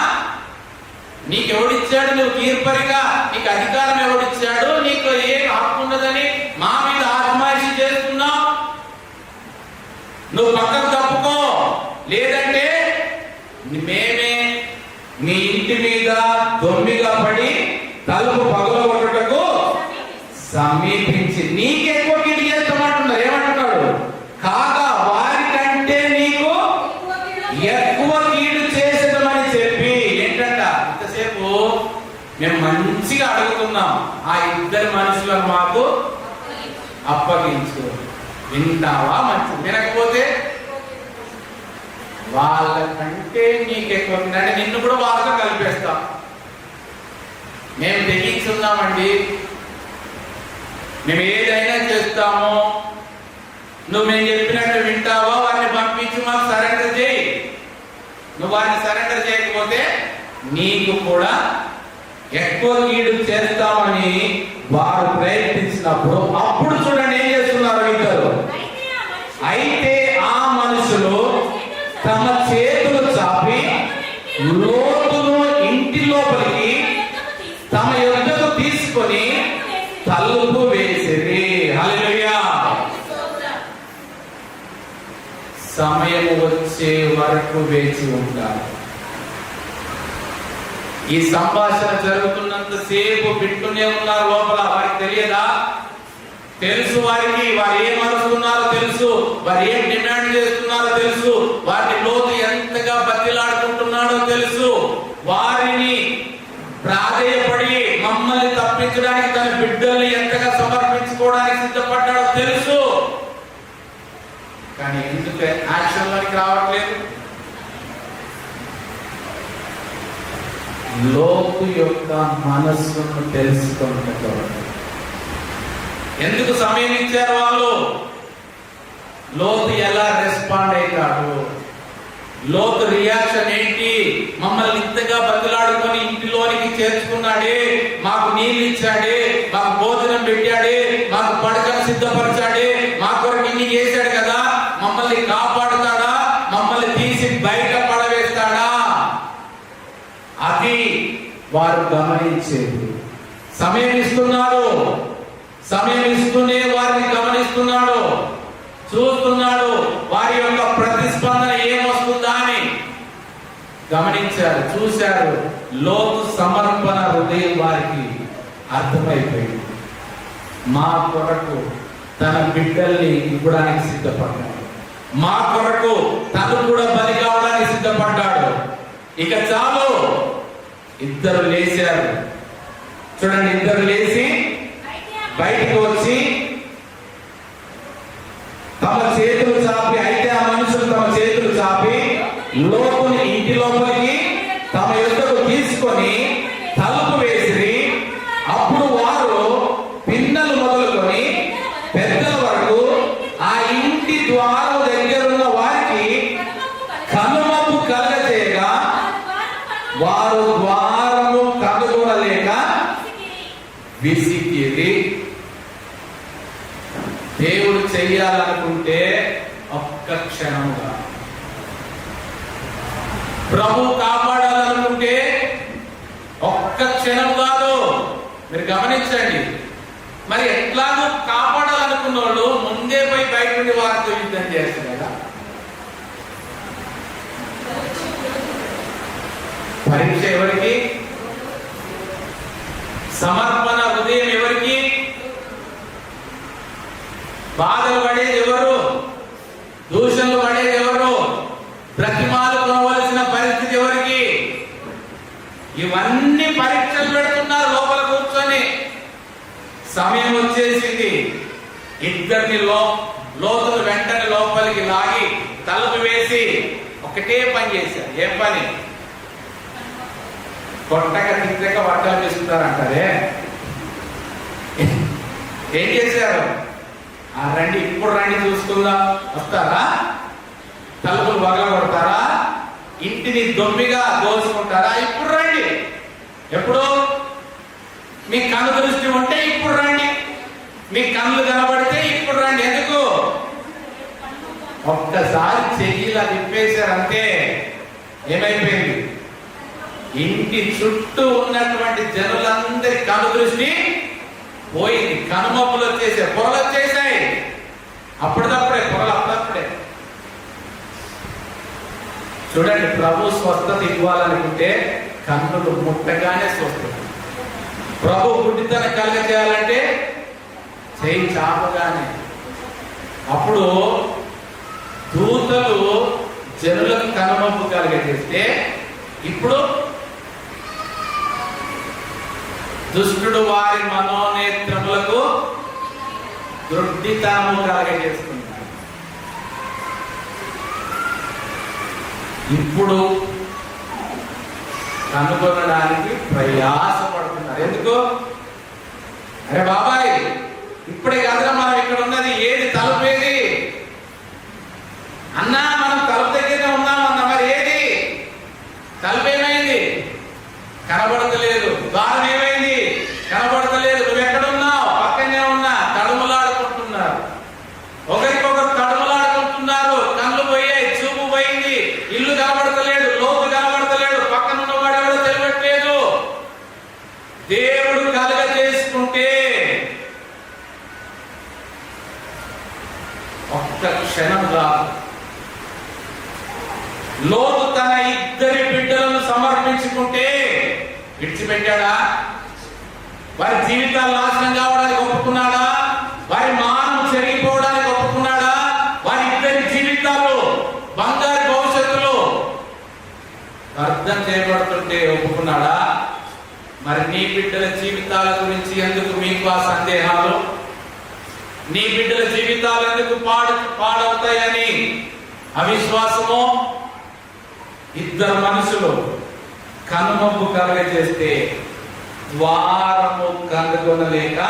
A: నీకెవడిచ్చాడు నువ్వు తీర్పరిగా? నీకు అధికారం ఎవడిచ్చాడు? నీకు ఏం హక్కు ఉన్నదని మా మీద ఆత్మాయిషి చేస్తున్నావు? నువ్వు పక్కకు తప్పుకో, లేదంటే మేమే నీ ఇంటి మీద దొమ్మిగా పడి తలుపు పగలగొట్టుటకు సమీపించి నీకెక్కువ కీడు చేస్తామంటున్నారు. ఏమంటున్నాడు? కాగా వారికంటే నీకు ఎక్కువ కీడు చేసేదమని చెప్పి. ఏంటంట? ఇంతసేపు మేము మంచిగా అడుగుతున్నాం, ఆ 2 మనుషులను మాకు అప్పగించు. వింటావా? మంచిది. వినకపోతే వాళ్ళకంటే నీకు ఎక్కువ అంటే నిన్ను కూడా వాళ్ళతో కలిపేస్తాం. మేము తెగించున్నామండి, మేము ఏదైనా చేస్తాము, నువ్వు మేము చెప్పినట్టు వింటావా? వారిని పంపించి మాకు సరెండర్ చేయి. నువ్వు వారిని సరెండర్ చేయకపోతే నీకు కూడా ఎక్కువ కీడు చేస్తామని వారు ప్రయత్నించినప్పుడు అప్పుడు చూడండి ఏం చేస్తున్నారు ఇద్దరు. అయితే ఆ మనుషులు తమ చేతులు చాపి లోతును ఇంటి లోపలికి తమ యొద్దకు తీసుకొని తలుపు వేసిరి. హల్లెలూయా. సమయం వచ్చే వరకు వేచి ఉంటారు. ఈ సంభాషణ జరుగుతున్నంత సేపు వింటూనే ఉన్నారు లోపల. వారికి తెలియదా? తెలుసు వారికి. వారు ఏం అనుకున్నారో తెలుసు, వారు ఏం డిమాండ్ చేస్తున్నారో తెలుసు, వారిని లోతు ఎంతగా బతిలాడుకుంటున్నాడో తెలుసు. వారిని ప్రాధేయపడి మమ్మల్ని తప్పించడానికి తన బిడ్డల్ని ఎంతగా సమర్పించుకోవడానికి సిద్ధపడ్డాడో తెలుసు. కానీ ఎందుకు యాక్షన్లోకి రావట్లేదు? లోతు యొక్క మనస్సును తెలుసుకుంటారు. ఎందుకు సమయం ఇచ్చారు వాళ్ళు? లోతు ఎలా రెస్పాండ్ అయ్యాడు? లోతు రియాక్షన్ ఏంటి? మమ్మల్ని ఇంతగా బతిలాడుకొని ఇంటిలోనికి చేర్చుకున్నాడే, మాకు నీళ్ళు ఇచ్చాడే, మాకు భోజనం పెట్టాడే, మాకు పడకను సిద్ధపరిచాడే, మా కొరకు ఇన్ని చేశాడు కదా, మమ్మల్ని కాపాడుతాడా? మమ్మల్ని తీసి బయట పడవేస్తాడా? అది వారు గమనించేది. సమయం ఇస్తున్నారు, సమయం ఇస్తూనే వారిని గమనిస్తున్నాడు, చూస్తున్నాడు. వారి యొక్క ప్రతిస్పందన ఏమొస్తుందా అని గమనించారు, చూశారు. లోతు సమర్పణ హృదయం వారికి అర్థమైపోయింది. మా కొరకు తన బిడ్డల్ని ఇవ్వడానికి సిద్ధపడ్డాడు, మా కొరకు తను కూడా బలి కావడానికి సిద్ధపడ్డాడు. ఇక చాలు. ఇద్దరు లేచారు. చూడండి, ఇద్దరు లేచి బయటికి వచ్చి తమ చేతులు చాపి, అయితే ఆ మనుషులు తమ చేతులు చాపి లోతుని ఇంటి లోపలికి తమ యొద్దకు తీసుకొని తలుపు వేసిరి. అప్పుడు వారు పిన్నలు మొదలుకొని పెద్దల వరకు ఆ ఇంటి ద్వారం దగ్గరున్న వారికి కనుమప్పు కలగజేయగా వారు ద్వారము కనుగొనలేక విసిగిరి. దేవుడు చెయ్యాలనుకుంటే ఒక్క క్షణంగా, ప్రభు కాపాడాలనుకుంటే ఒక్క క్షణం కాదు. మీరు గమనించండి. మరి ఎట్లాగో కాపాడాలనుకున్న వాళ్ళు ముందే పోయి బయట నుండి వారితో యుద్ధం చేస్తారు కదా. పరీక్ష ఎవరికి? సమర్పణ హృదయం ఎవరికి? బాధలు పడేది ఎవరు? దూషణలు పడేది ఎవరు? ప్రతిమాలు కొనవలసిన పరిస్థితి ఎవరికి? ఇవన్నీ పరీక్షలు పెడుతున్నారు లోపల కూర్చొని. సమయం వచ్చేసింది. ఇద్దరిని లోతులు వెంటనే లోపలికి లాగి తలుపు వేసి ఒకటే పని చేశారు. ఏం పని? కొట్టక తిట్టక వర్గాలు తీసుకుంటారంటారే. ఏం చేశారు? రండి, ఇప్పుడు రండి చూసుకుందాం. వస్తారా? తలుపులు పగల కొడతారా? ఇంటిని దొమ్మిగా దోచుకుంటారా? ఇప్పుడు రండి. ఎప్పుడు? మీ కన్ను దృష్టి ఉంటే ఇప్పుడు రండి, మీ కళ్ళు కనబడితే ఇప్పుడు రండి. ఎందుకు? ఒక్కసారి చెయ్యిలా తిప్పేశారంటే ఏమైపోయింది? ఇంటి చుట్టూ ఉన్నటువంటి జనులందరి కను దృష్టి పోయింది. కనుమప్పులు వచ్చేసాయి, పొరలు వచ్చేసాయి. అప్పటిదప్పుడే పొరలు, అప్పుడప్పుడే. చూడండి, ప్రభు స్వస్థత ఇవ్వాలనుకుంటే కన్నులు ముట్టగానే స్వస్థత. ప్రభు గుడ్డితనం కలగజేయాలంటే చేయి చాపగానే. అప్పుడు దూతలు జనులకు కనుమప్పు కలగజేస్తే ఇప్పుడు దుష్టుడు వారి మనోనేత్రములకు దృఢితనము కలగజేస్తున్నారు. ఇప్పుడు కనుగొనడానికి ప్రయాసపడుతున్నారు. ఎందుకు? అరే బాబాయ్, ఇప్పుడే కదా మనం ఇక్కడ ఉన్నది, ఏది తలుపేది అన్నా? మనం తలుపు దగ్గరనే ఉన్నామన్నా, మరి ఏది తలుపు ఏమైంది? కనబడతలేదు. ద్వారం ఏమైంది? కనబడతలేదు. నువ్వు ఎక్కడున్నావు? పక్కనే ఉన్నా. తడుములాడుకుంటున్నారు, ఒకరికొకరు తడుములాడుకుంటున్నారు. కళ్ళు పోయాయి, చూపు పోయింది, ఇల్లు కనబడతలేడు, లోతు కనబడతలేడు, పక్కన ఉన్నవాడు ఎవడో తెలియట్లేదు. దేవుడు కలుగజేసుకుంటే ఒక్క క్షణం రాదు. లోతు తన ఇద్దరి బిడ్డలను సమర్పించుకుంటే విడిచిపెట్టాడా? వారి జీవితాలు నాశనం కావడానికి ఒప్పుకున్నాడా? వారి మానం చెరిగిపోవడానికి ఒప్పుకున్నాడా? వారి ఇద్దరి జీవితాలు, బంగారు భవిష్యత్తులు అర్థం చేయబడుతుంటే ఒప్పుకున్నాడా? మరి నీ బిడ్డల జీవితాల గురించి ఎందుకు మీకు ఆ సందేహాలు? నీ బిడ్డల జీవితాలు ఎందుకు పాడవుతాయని అవిశ్వాసము? ఇద్దరు మనుషులు కనుమబ్బు కలగజేస్తే ద్వారము కనుగొనలేక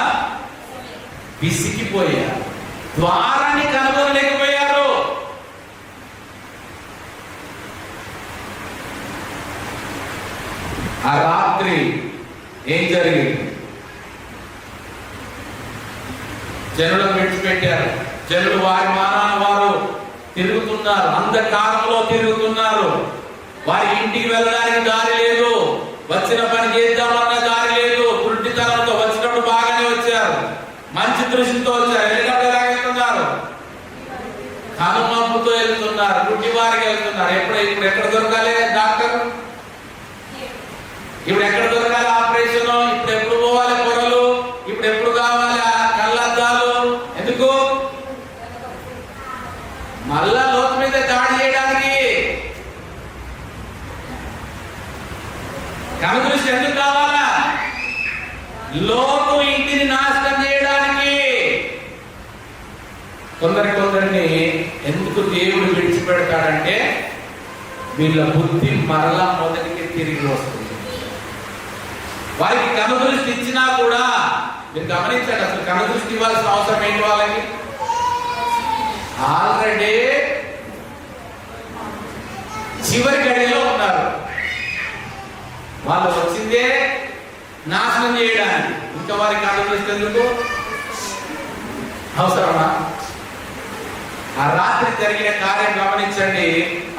A: విసిగిపోయారు. ద్వారాన్ని కనుగొనలేకపోయారు. ఆ రాత్రి ఏం జరిగింది? జనులను విడిచిపెట్టారు. జనులు వారి మానాన వారు తిరుగుతున్నారు, అంధకారంలో తిరుగుతున్నారు. వారి ఇంటికి వెళ్ళడానికి దారి లేదు, వచ్చిన పని చేద్దామన్న దారి లేదు. గుడ్డితనంతో వచ్చినప్పుడు బాగానే వచ్చారు, మంచి దృష్టితో వచ్చారు. వెళ్ళినప్పుడు ఎలా వెళ్తున్నారు? కనుమబ్బుతో వెళ్తున్నారు, గుడ్డి వారికి వెళ్తున్నారు. ఇప్పుడు ఎక్కడ దొరకాలి డాక్టర్? ఇప్పుడు ఎక్కడ దొరకాలి ఆపరేషన్? ఇప్పుడు ఎప్పుడు పోవాలి పొరలు? ఇప్పుడు ఎప్పుడు కావాలి కళ్ళద్దాలు? ఎందుకు? మళ్ళా లోతు మీద దాడి చేయడానికి. కనుదృష్టి ఎందుకు కావాలా? లోతు ఇంటిని నాశనం చేయడానికి. కొందరిని ఎందుకు దేవుడు విడిచిపెడతాడంటే వీళ్ళ బుద్ధి మరలా మొదటికి తిరిగి వస్తుంది. వారికి కనుదృష్టి ఇచ్చినా కూడా మీరు గమనించండి, అసలు కనుదృష్టి ఇవ్వాల్సిన అవసరం ఏంటి? వాళ్ళకి ఆల్రెడీ చివరి గడిలో ఉన్నారు. వాళ్ళు వచ్చిందే నాశనం చేయడానికి. ఇంకా వారికి కనుదృష్టి ఎందుకు అవసరమా? ఆ రాత్రి జరిగిన కార్యం గమనించండి.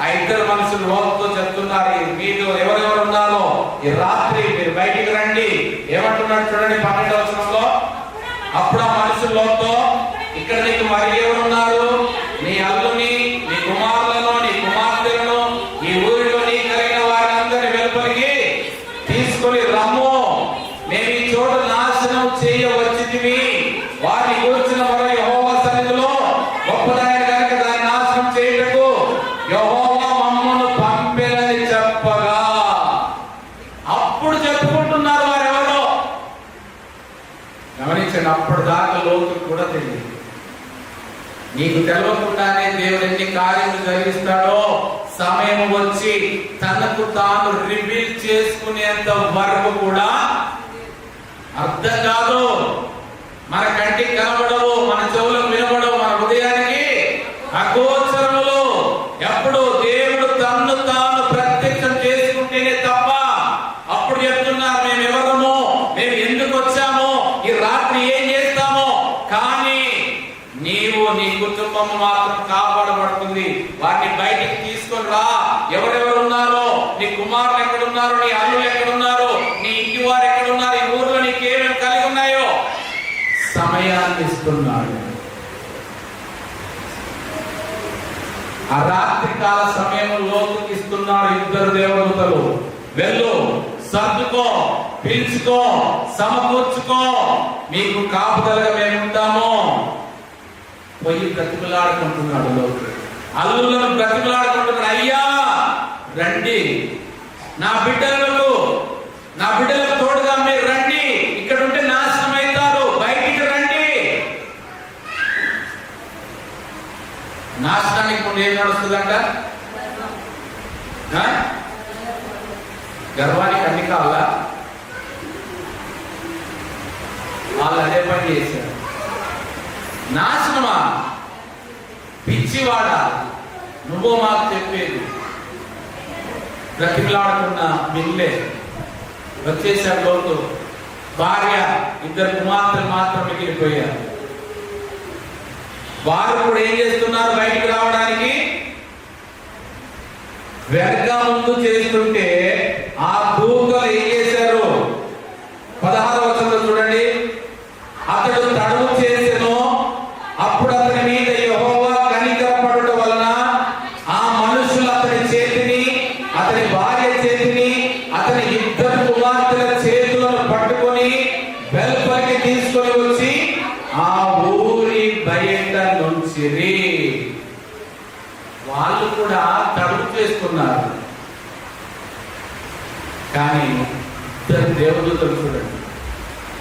A: ఆ ఇద్దరు మనుషులు లోతుతో చెప్తున్నారు, మీరు ఎవరెవరు ఉన్నారో ఈ రాత్రి మీరు బయటికి రండి. ఏమంటున్నాడు చూడండి 12వ వచనంలో. అప్పుడు ఆ మనుషులతో, ఇక్కడ నీకు మరి ఎవరున్నారు? నీ అల్లుని, నీ కుమారులను, నీ కుమార్తెలను, ఈ ఊరిలో నీ కలిగిన వారందరినీ వెలుపలికి తీసుకొని రమ్ము. మేము ఈ చోటు నాశనం చేయవచ్చితిమి. వారిని కూర్చున్న మరో యెహోవా సన్నిధిలో గొప్పదైన కనుక దాన్ని నాశనం చేయుటకు యెహోవా మమ్మను పంపెనని చెప్పగా, అప్పుడు చెప్పుకుంటున్నారు వారెవరో. గమనించండి, అప్పుడు దాకా లోతు కూడా తెలియదు. నీకు తెలవకుండానే దేవుడు ఎన్ని కార్యములు జరిగిస్తాడో సమయం వచ్చి తనకు తాను రివీల్ చేసుకునేంత వరకు కూడా అర్థం కాదు. మన కంటికి కనబడవు, మన చెవులకు వినబడవు, మన హృదయానికి అగోచరములు. ఎప్పుడు దేవుడు తన్ను తాను ప్రత్యక్షం చేసుకుంటేనే తప్ప. అప్పుడు చెప్తున్నారు, మేము ఎవరము, మేము ఎందుకు వచ్చాము, ఈ రాత్రి ఏం చేస్తామో. కానీ నీవు, నీ కుటుంబం మాత్రం కాపాడబడుతుంది. వాటిని బయటికి తీసుకొని రా. ఎవరెవరు ఉన్నారో, నీ కుమారులు ఎక్కడున్నారో, నీ అల్లులు ఎక్కడున్నారో, నీ ఇంటి వారు ఎక్కడున్నారు, ఈ ఊర్లో నీకేమేమి కలిగి ఉన్నాయో సమయాన్ని ఇస్తున్నాడు. ఆ రాత్రి కాల సమయంలో ఇస్తున్నారు ఇద్దరు దేవదూతలు. వెళ్ళు, సర్దుకో, పిలుచుకో, సమకూర్చుకో, మీకు కాపుదలుగా మేము ఉంటాము. పోయి బ్రతిమలాడుకుంటున్నాడు లోతు. అల్లులను బ్రతిమలాడుకుంటున్నాడు, అయ్యా రండి, నా బిడ్డలకు తోడుగా మీరు రండి, ఇక్కడ ఉంటే నాశనం అవుతారు, బయటికి రండి. నాశనానికి ముందు ఏం నడుస్తుందంట? గర్వానికి అన్ని కావాలా? వాళ్ళు అదే పని చేశారు. నాశనమా? పిచ్చివాడా నువ్వు మాకు చెప్పేది? బ్రతిమలాడుకున్న మిల్లే వచ్చేసారు లోతు. భార్య, 2 కుమార్తెలు మాత్రం మిగిలిపోయారు. వారు కూడా ఏం చేస్తున్నారు? బయటికి రావడానికి వెనక ముందు చేస్తుంటే ఆ దూతలు ఏం చేశారు? 16వ వచనంలో చూడండి. అతడు తడువు చేసెను, అప్పుడు అతని మీద యెహోవా కనికరపడుట వలన ఆ మనుషులు అతని చేతిని, అతని భార్య చేతిని, అతని 2 కుమార్తెల చేతులను పట్టుకొని వెలుపలికి తీసుకొని వచ్చి ఆ ఊరి బయట నుంచిరి. వాళ్ళు కూడా తడువు చేసుకున్నారు. కానీ 2 దేవదూతలు చూడండి,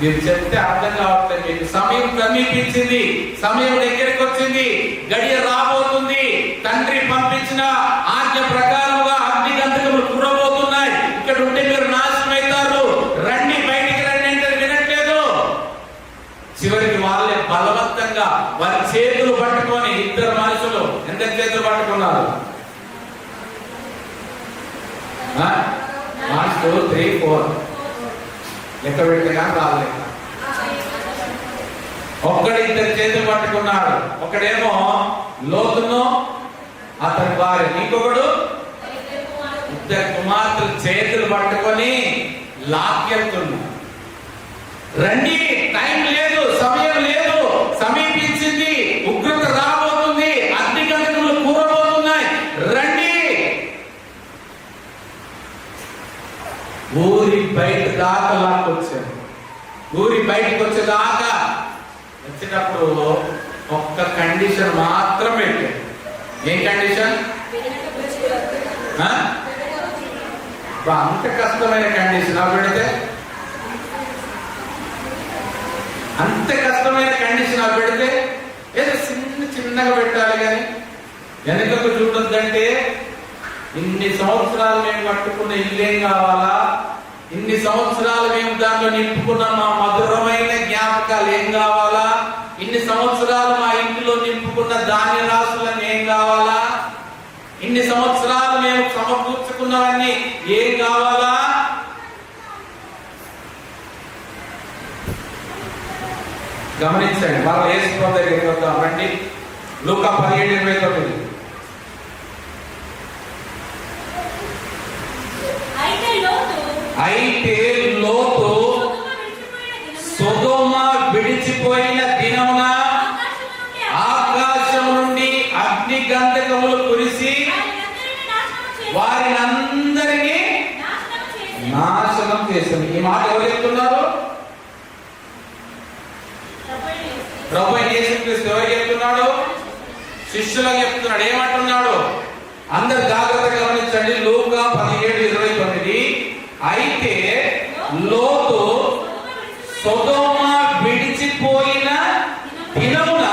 A: మీరు చెప్తే అర్థం కావట్లేదు. మీకు సమయం సమీపించింది, సమయం దగ్గరికి వచ్చింది, గడియ రాబోతుంది. తండ్రి పంపించిన ఆజ్ఞ ప్రకారంగా అగ్ని గంధకములు కురబోతున్నాయి. ఇక్కడ ఉంటే మీరు నాశనం అవుతారు, రండి బయటికి రండి అంటే వినట్లేదు. చివరికి వాళ్ళే బలవంతంగా వారి చేతులు పట్టుకొని, 2 మనుషులు ఎంత చేతులు పట్టుకున్నారు? 1 2 3 4 లెక్క పెట్టగా రాలేదు. ఒక్కడు 2 చేతులు పట్టుకున్నాడు. ఒకడేమో లోతును అతని భార్య, ఇంకొకడు 2 కుమార్తెలు చేతులు పట్టుకొని లాక్కెళ్తున్నాడు. రండి, టైం లేదు, సమయం లేదు, సమీపించింది, ఉగ్రత రాబోతుంది, అగ్ని గంధకములు కూరబోతున్నాయి, రండి. ఊరి బయట దాకా లాక్కొచ్చారు. ఊరి బయటకు వచ్చేదాకా వచ్చేటప్పుడు ఒక్క కండిషన్ మాత్రం పెట్టారు. ఏం కండిషన్? అంత కష్టమైన కండిషన్ పెడితే, అంత కష్టమైన కండిషన్ పెడితే ఏదో చిన్నగా పెట్టాలి. కానీ వెనకకు చూడొద్దంటే, ఇన్ని సంవత్సరాలు మేము కట్టుకున్న ఇల్లేం కావాలా? ఇన్ని సంవత్సరాలు మేము దాంట్లో నింపుకున్న మా మధురమైన జ్ఞాపకాలు ఏం కావాలా? ఇన్ని సంవత్సరాలు మా ఇంటిలో నింపుకున్న ధాన్య రాశులను ఏం కావాలా? ఇన్ని సంవత్సరాలు మేము సమకూర్చుకున్నవన్నీ ఏం కావాలా? గమనించండి. వాళ్ళు యేసు ప్రభు దగ్గరికి వద్దాం రండి. లూకా 17:29. అయితే లోతు సొదొమ విడిచిపోయిన దినమున ఆకాశం నుండి అగ్ని గంధకములు కురిసి వారినందరినీ నాశనం చేసింది. ఈ మాట ఎవరు చెప్తున్నారు? ప్రభు యేసుక్రీస్తు ఎవరు చెప్తున్నాడు? శిష్యులకు చెప్తున్నాడు. ఏమంటున్నాడు? అందరు జాగ్రత్తగా గమనించండి. లూకా 17:29. అయితే లోతు సొదొమ విడిచిపోయిన దినమున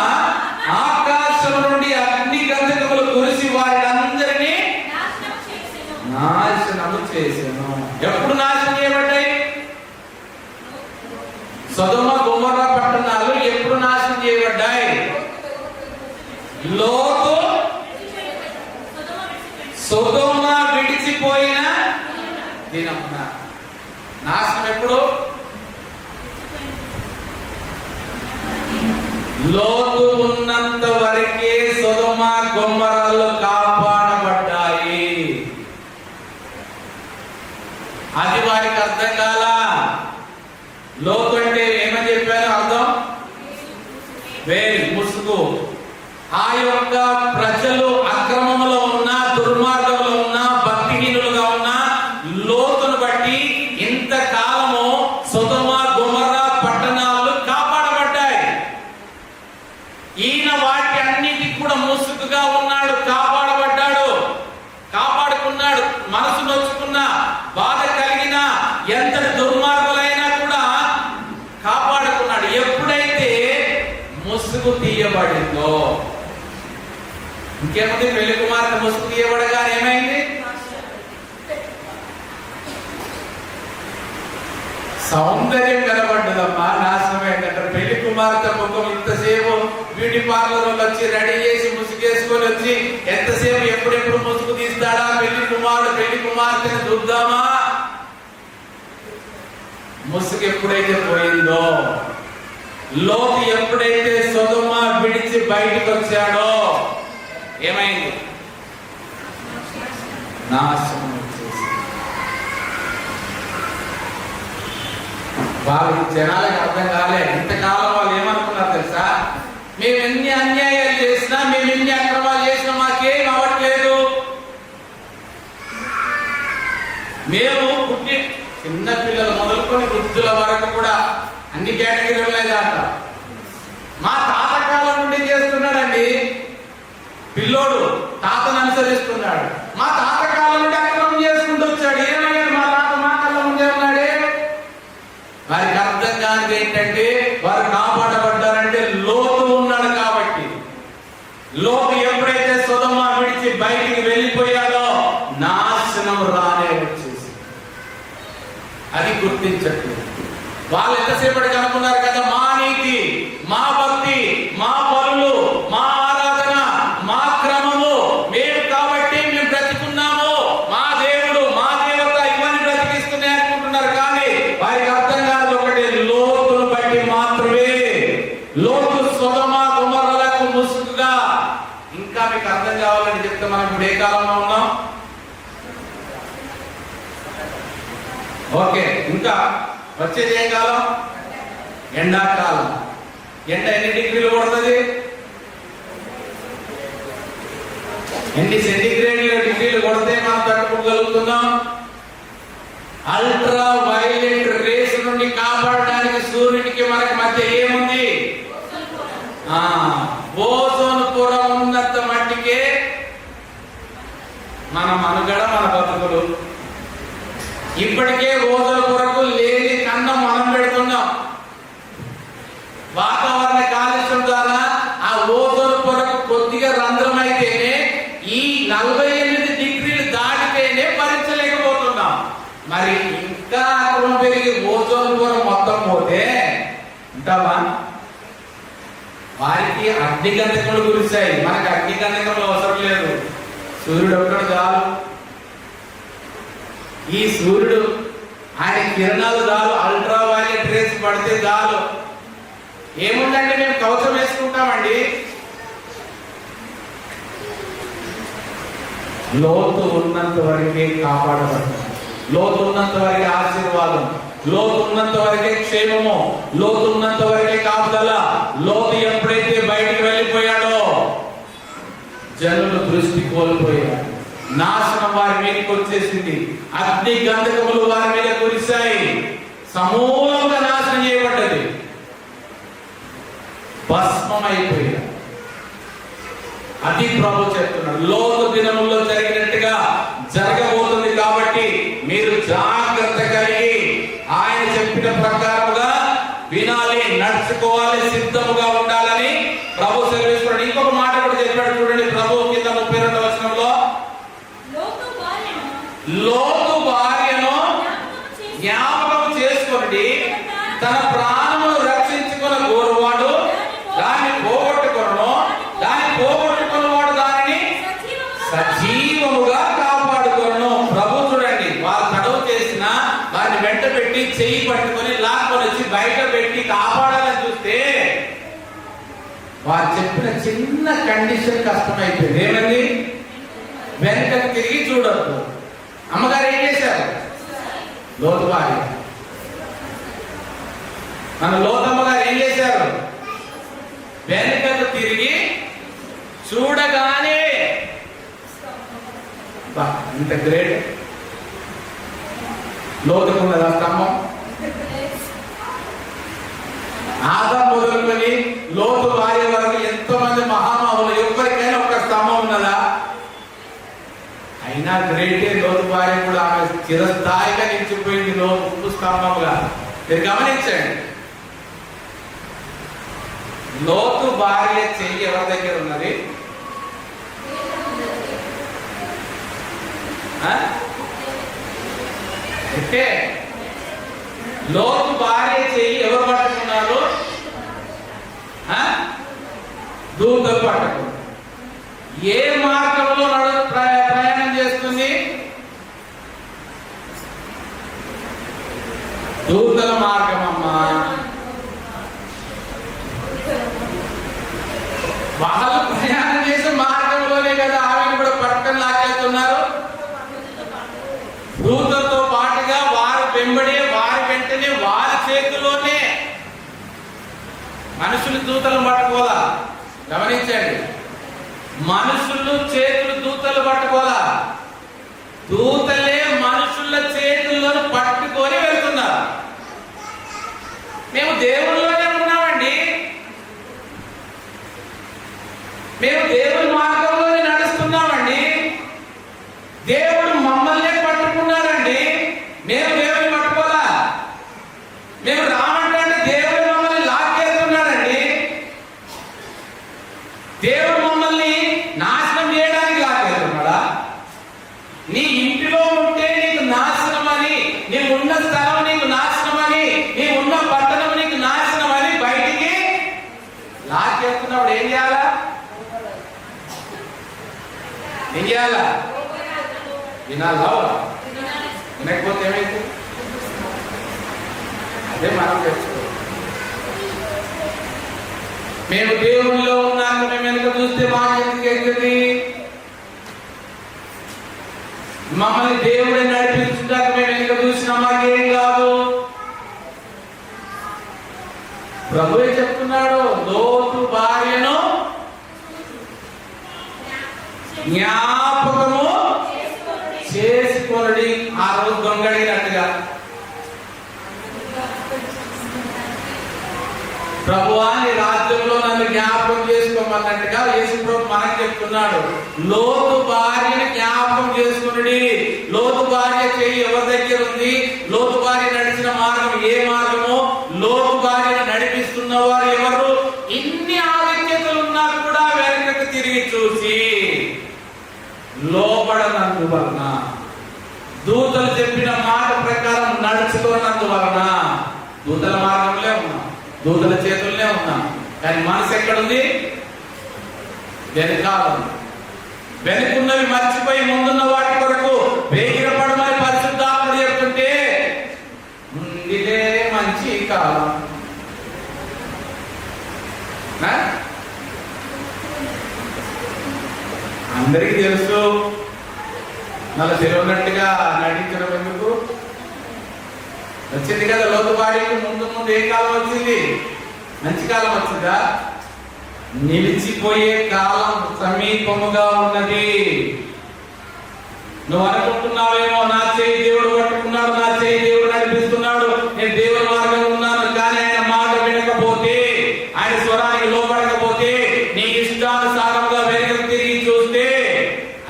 A: ఆకాశం నుండి అగ్ని గంధకములు కురిసి వారినందరినీ నాశనము చేసెను. ఎప్పుడు నాశనం చేయబడ్డాయి? సొదొమ గొమొర్రా పట్టణాలు ఎప్పుడు నాశనం చేయబడ్డాయి? లోతు సొదొమ విడిచిపోయిన దినమున. నాశనం ఎప్పుడు? లోతు ఉన్నంత వరకే సొదొమ గొమొర్రాలు కాపాడబడ్డాయి. అది వారికి అర్థం కాల. లోతు అంటే ఏమని చెప్పారు అర్థం? వేలి, ముసుగు. ఆ యొక్క ప్రజలు అక్రమంలో ఉన్నా, దుర్మార్గంలో ఉన్నా, భక్తిహీనులుగా ఉన్నా, లోతును బట్టి ఇంతకాలము సొదొమ గొమొర్రా పట్టణాలు కాపాడబడ్డాయి. ఈయన వాటి అన్నిటికీ కూడా ముసుగుగా ఉన్నాడు, కాపాడబడ్డాడు, కాపాడుకున్నాడు. మనసు నొచ్చుకున్న, బాధ కలిగిన, ఎంతటి దుర్మార్గులైనా కూడా కాపాడుకున్నాడు. ఎప్పుడైతే ముసుగు తీయబడిందో, ఇంకేముంది, పెళ్లి కుమార్తె ముసుగు తీయబడగా ఏమైంది? సౌందర్యం కనబడ్డదమ్మా, నాశనం ఏంటంటే పెళ్లి కుమార్తె ముఖం ఇంతసేపు బ్యూటీ పార్లర్ వచ్చి రెడీ చేసి ముసుగేసుకొని వచ్చి ఎంతసేపు ఎప్పుడెప్పుడు ముసుగు తీస్తాడా పెళ్లి కుమార్తెని చూద్దామా. ముసుగు ఎప్పుడైతే పోయిందో, లోతు ఎప్పుడైతే సొదొమ విడిచి బయటకు వచ్చాడో ఏమైంది? నాశనం వచ్చేసి. వాళ్ళకి జనాలకు అర్థం కాలే. ఇంతకాలం వాళ్ళు ఏమనుకున్నారు తెలుసా? మేము ఎన్ని అన్యాయాలు చేసినా, మేము ఎన్ని అక్రమాలు చేసినా మాకేం అవ్వట్లేదు. మేము పుట్టి చిన్న పిల్లలు మొదలుకొని వృద్ధుల వరకు కూడా అన్ని కేటగిరీలు లేదంట. మా తాత కాలం నుండి చేస్తున్నాడండి. పిల్లోడు తాతను అనుసరిస్తున్నాడు. మా తాత కాలం నుండి అక్రమం చేసుకుంటూ వచ్చాడు. ఏమయ్యాడు? మా తాత మా కళ్ళ ముందే ఉన్నాడే. వారికి అర్థం కానిది ఏంటంటే, వారు కాపాడబడ్డారంటే లోతు ఉన్నాడు కాబట్టి. లోతు ఎప్పుడైతే సొదొమ విడిచి బయటికి వెళ్ళిపోయాడో నాశనం రానే వచ్చేసి. అది గుర్తించట్లేదు. వాళ్ళు ఎంతసేపటికి అనుకున్నారు కదా, మా నీతి, మా భక్తి, మా పనులు, మా ఆరాధన, మా క్రమము మేము కాబట్టి మేము బ్రతికున్నాము, మా దేవుడు మా దేవత ఇవన్నీ బ్రతికిస్తున్నాయి అనుకుంటున్నారు. కానీ వారికి అర్థం కాదు ఒకటి, లోతును బట్టి మాత్రమే. లోతు సొదొమ గొమొర్రాలకు ముసుగుగా. ఇంకా మీకు అర్థం కావాలని చెప్తే మనం ఇప్పుడు ఏ కాలంలో ఉన్నాం? ఓకే, ఇంకా వచ్చేది ఏ కాలం? ఎండాకాలం. ఎండ ఎన్ని డిగ్రీలు కొడుతుంది? ఎన్ని డిగ్రీలు కొడితే మనం తట్టుకోగలుగుతున్నాం? అల్ట్రా వైలెట్ రేస్ నుండి కాపాడడానికి సూర్యుడికి మనకి మధ్య ఏముంది? ఓజోన్ పొర ఉన్నంత మట్టికే మన మనుగడ, మన బతుకులు. ఇప్పటికే ఓజోన్ పొరకు లేని కన్నం మనం పెడుతున్నాం. వాతావరణ కాలుష్యం ద్వారా ఆ ఓజోన్ పొరకు కొద్దిగా రంధ్రం అయితేనే, ఈ 48 డిగ్రీలు దాటితేనే భరించలేకపోతున్నాం. మరి ఇంకా అక్రమం పెరిగి ఓజోన్ పొర మొత్తం పోతే ఉంటావా? వారికి అగ్నిగంధకములు కురిశాయి, మనకి అగ్నిగంధకములు అవసరం లేదు. సూర్యుడు ఒక్కడు చాలు. ఈ సూర్యుడు ఆయన కిరణాలు చాలు, అల్ట్రా వైలెట్ రేస్ పడితే చాలు. ఏముందంటే మేము కవచం వేసుకుంటామండి. లోతు ఉన్నంత వరకే కాపాడబడతాం. లోతు ఉన్నంత వరకే ఆశీర్వాదం, లోతు ఉన్నంత వరకే క్షేమము, లోతు ఉన్నంత వరకే కాపుదల. లోతు ఎప్పుడైతే బయటికి వెళ్ళిపోయాడో జనులు దృష్టి కోల్పోయాడు. నాశనం వారి మీదకి వచ్చేసింది. అగ్ని గంధకములు వారి మీద కురిశాయి. సమూలంగా నాశనం చేయబడ్డది. భస్మం అయిపోయాడు. అది ప్రభు చెప్తున్నాడు. లోతు దినముల్లో జరిగినట్టుగా జరగబోతుంది. కాబట్టి మీరు జాగ్రత్త కలిగి ఆయన చెప్పిన ప్రకారముగా వినాలి, నడుచుకోవాలి, సిద్ధముగా ఉండాలని ప్రభు సెలవిస్తున్నాడు. ఇంకొక మాట కూడా చెప్పాడు చూడండి. ప్రభు కింద 32వ వచనంలో, లోతు భార్యను జ్ఞాపకం చేసుకొని తన ప్రాణమును రక్షించుకున్న గోరువాడు దాన్ని పోగొట్టుకొను, దాన్ని పోగొట్టుకున్నవాడు దానిని సజీవముగా కాపాడుకొను. ప్రభు చూడండి, వారు తడవు చేసిన వారిని వెంట పెట్టి చెయ్యి పట్టుకొని లాక్కొని వచ్చి బయట పెట్టి కాపాడాలని చూస్తే వారు చెప్పిన చిన్న కండిషన్ కష్టమైపోయింది. ఏమండి? వెనకకు తిరిగి చూడద్దు. అమ్మగారు ఏం చేశారు? లోతు భార్య, మన లోతమ్మ గారు ఏం చేశారు? వెనకకు తిరిగి చూడగానే, ఇంత గ్రేట్ లోతుకున్నదా స్తంభం? ఆదాం మొదలుకొని లోతు భార్య వరకు ఎంతో మంది మహామహులు, ఎవరికైనా ఒక స్తంభం ఉన్నదా? అయినా గ్రేటే. లోతు భార్య కూడా ఆమె చిరస్థాయిగా నిలిచిపోయింది లోతు స్తంభంగా. మీరు గమనించండి, లోతు భార్య చెయ్యి ఎవరి దగ్గర ఉన్నది? అంటే లోతు భార్య చెయ్యి ఎవరు పట్టుకున్నారు? దూతలు పట్టుకున్నారు. ఏ మార్గంలో ప్రయాణం చేస్తుంది? దూతల మార్గం అమ్మా. వాళ్ళు ప్రయాణం చేసే మార్గంలోనే కదా ఆమెను కూడా పట్టుకొని లాక్కెళ్తున్నారు. దూతలతో పాటుగా వారి వెంబడే, వారి వెంటనే, వారి చేతిలోనే. మనుషులు దూతలు పట్టుకోవాలా? గమనించండి, మనుషులు చేతులు దూతలు పట్టుకోవాలా? దూతలే మనుషుల చేతుల్లో పట్టుకొని వెళ్తున్నారు. మేము దేవుళ్ళలోనే ఉన్నామండి, మేము దేవుని మార్గంలోనే నడుస్తున్నామండి. దేవుడు మమ్మల్ని పట్టుకున్నారండి, మేము దేవుని పట్టుకోవాలా? మేము రామంటే దేవుడు మమ్మల్ని లాక్కేస్తున్నాడండి. దేవుడు మమ్మల్ని నాశనం చేయడానికి లాక్కేస్తున్నాడా? నీ ఇంటిలో ఉంటే నీకు నాశనం అని, నీ ఉన్న స్థలం నీకు నాశనం అని, నీ ఉన్న పట్టణం నీకు నాశనం అని బయటికి లాక్కేస్తున్నప్పుడు ఏం చేయాలా? ఏం చేయాలా? వినాలా? వినకపోతే ఏమైంది? అదే మనం తెచ్చుకో. మేము దేవుడిలో ఉన్నాక మేము వెనుక చూస్తే మాకు ఎందుకు ఎక్కది? మమ్మల్ని దేవుడే నడిపించుటాక మేము వెనుక చూసినా మాకేం కాదు. ప్రభువే చెప్తున్నాడు, లోతు భార్యను జ్ఞాపకము చేసుకొనుడి. ఆ రోజు దొంగడినట్టుగా ప్రభువా నీ రాజ్యంలో నన్ను జ్ఞాపకం చేసుకోమన్నట్టుగా యేసు ప్రభు మనకు చెప్తున్నాడు. లోతు భార్యను జ్ఞాపకం చేసుకొనుడి. లోతు భార్య చెయ్యి ఎవరి దగ్గర ఉంది? లోతు భార్య నడిచిన మార్గం ఏ మార్గమో, లోతు భార్యను నడిపిస్తున్న వారు ఎవరు? ఇన్ని ఆధిక్యతలు ఉన్నా కూడా వెనకకు తిరిగి చూసి లోబడనందువలన, దూతలు చెప్పిన మాట ప్రకారం నడుచుకోనందువలన, దూతల మార్గంలో ఉన్నాం, దూతల చేతుల్లోనే ఉన్నాం, కానీ మనసు ఎక్కడుంది? వెనకాల. వెనుకున్నవి మర్చిపోయి ముందున్న వాటి కొరకు వేగిరపడమని పరిశుద్ధాత్ముడు చెప్తుంటే ఇదే మంచి కాలం. అందరికీ తెలుసు, మళ్ళీ తెలియనట్టుగా నటించడం ఎందుకు? వచ్చింది కదా లోతు భార్యకు ముందు ముందు ఏ కాలం వచ్చింది? మంచి కాలం వచ్చిందా? నిలిచిపోయే కాలం సమీపముగా ఉన్నది. నువ్వు అనుకుంటున్నావేమో, నా చేయి దేవుడు పట్టుకున్నాడు, నా చేయి దేవుడు నడిపిస్తున్నాడు, నేను దేవుని మార్గంలో ఉన్నాను. కానీ ఆయన మాట వినకపోతే, ఆయన స్వరానికి లోపడకపోతే, నీ ఇష్టానుసారంగా వెనక్కి తిరిగి చూస్తే,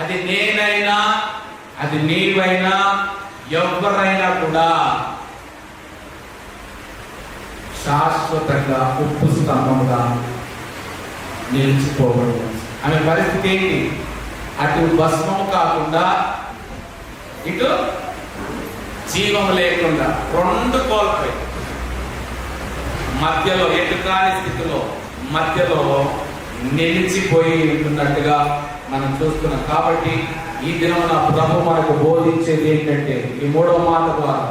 A: అది నేనైనా, అది నీవైనా, ఎవరైనా కూడా శాశ్వతంగా ఉప్పు స్తంభంగా నిలిచిపోవడం. ఆమె పరిస్థితి ఏంటి? అటు భస్మం కాకుండా ఇటు జీవం లేకుండా రెండు కోల్పోయి మధ్యలో, ఎటు కాని స్థితిలో మధ్యలో నిలిచిపోయి ఉంటున్నట్టుగా మనం చూస్తున్నాం. కాబట్టి ఈ దినమున ప్రభు మనకు బోధించేది ఏంటంటే, ఈ మూడవ మాట ద్వారా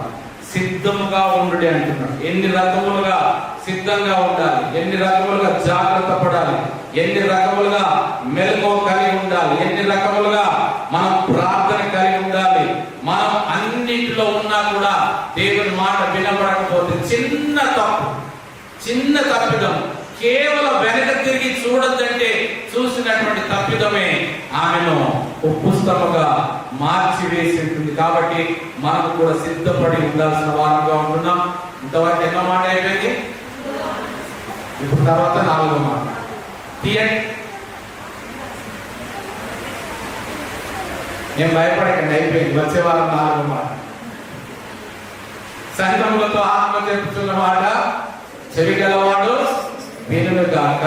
A: సిద్ధముగా ఉండు అంటున్నాడు. ఎన్ని రకములుగా సిద్ధంగా ఉండాలి, ఎన్ని రకములుగా జాగ్రత్త పడాలి, ఎన్ని రకములుగా మెలకువ కలిగి ఉండాలి, ఎన్ని రకములుగా మనం ప్రార్థన కలిగి ఉండాలి. మనం అన్నింటిలో ఉన్నా కూడా దేవుని మాట వినపడకపోతే చిన్న తప్పిదం, కేవలం వెనక తిరిగి చూడొద్దంటే చూసినటువంటి తప్పిదమే ఆమెను ఉప్పుస్తముగా మార్చివేసి ఉంటుంది. కాబట్టి మనం కూడా సిద్ధపడి ఉండాల్సిన వారంగా ఉంటున్నాం. ఇంతవరకు ఎన్నో మాట అయిపోయింది, ఇప్పుడు తర్వాత 4వ మాట తీయండి. నేను భయపడకండి, అయిపోయింది. వచ్చే వారం 4వ మాట. సంఘములతో ఆత్మ చెప్పుతున్న మాట చెవి గలవాడు వినుగాక.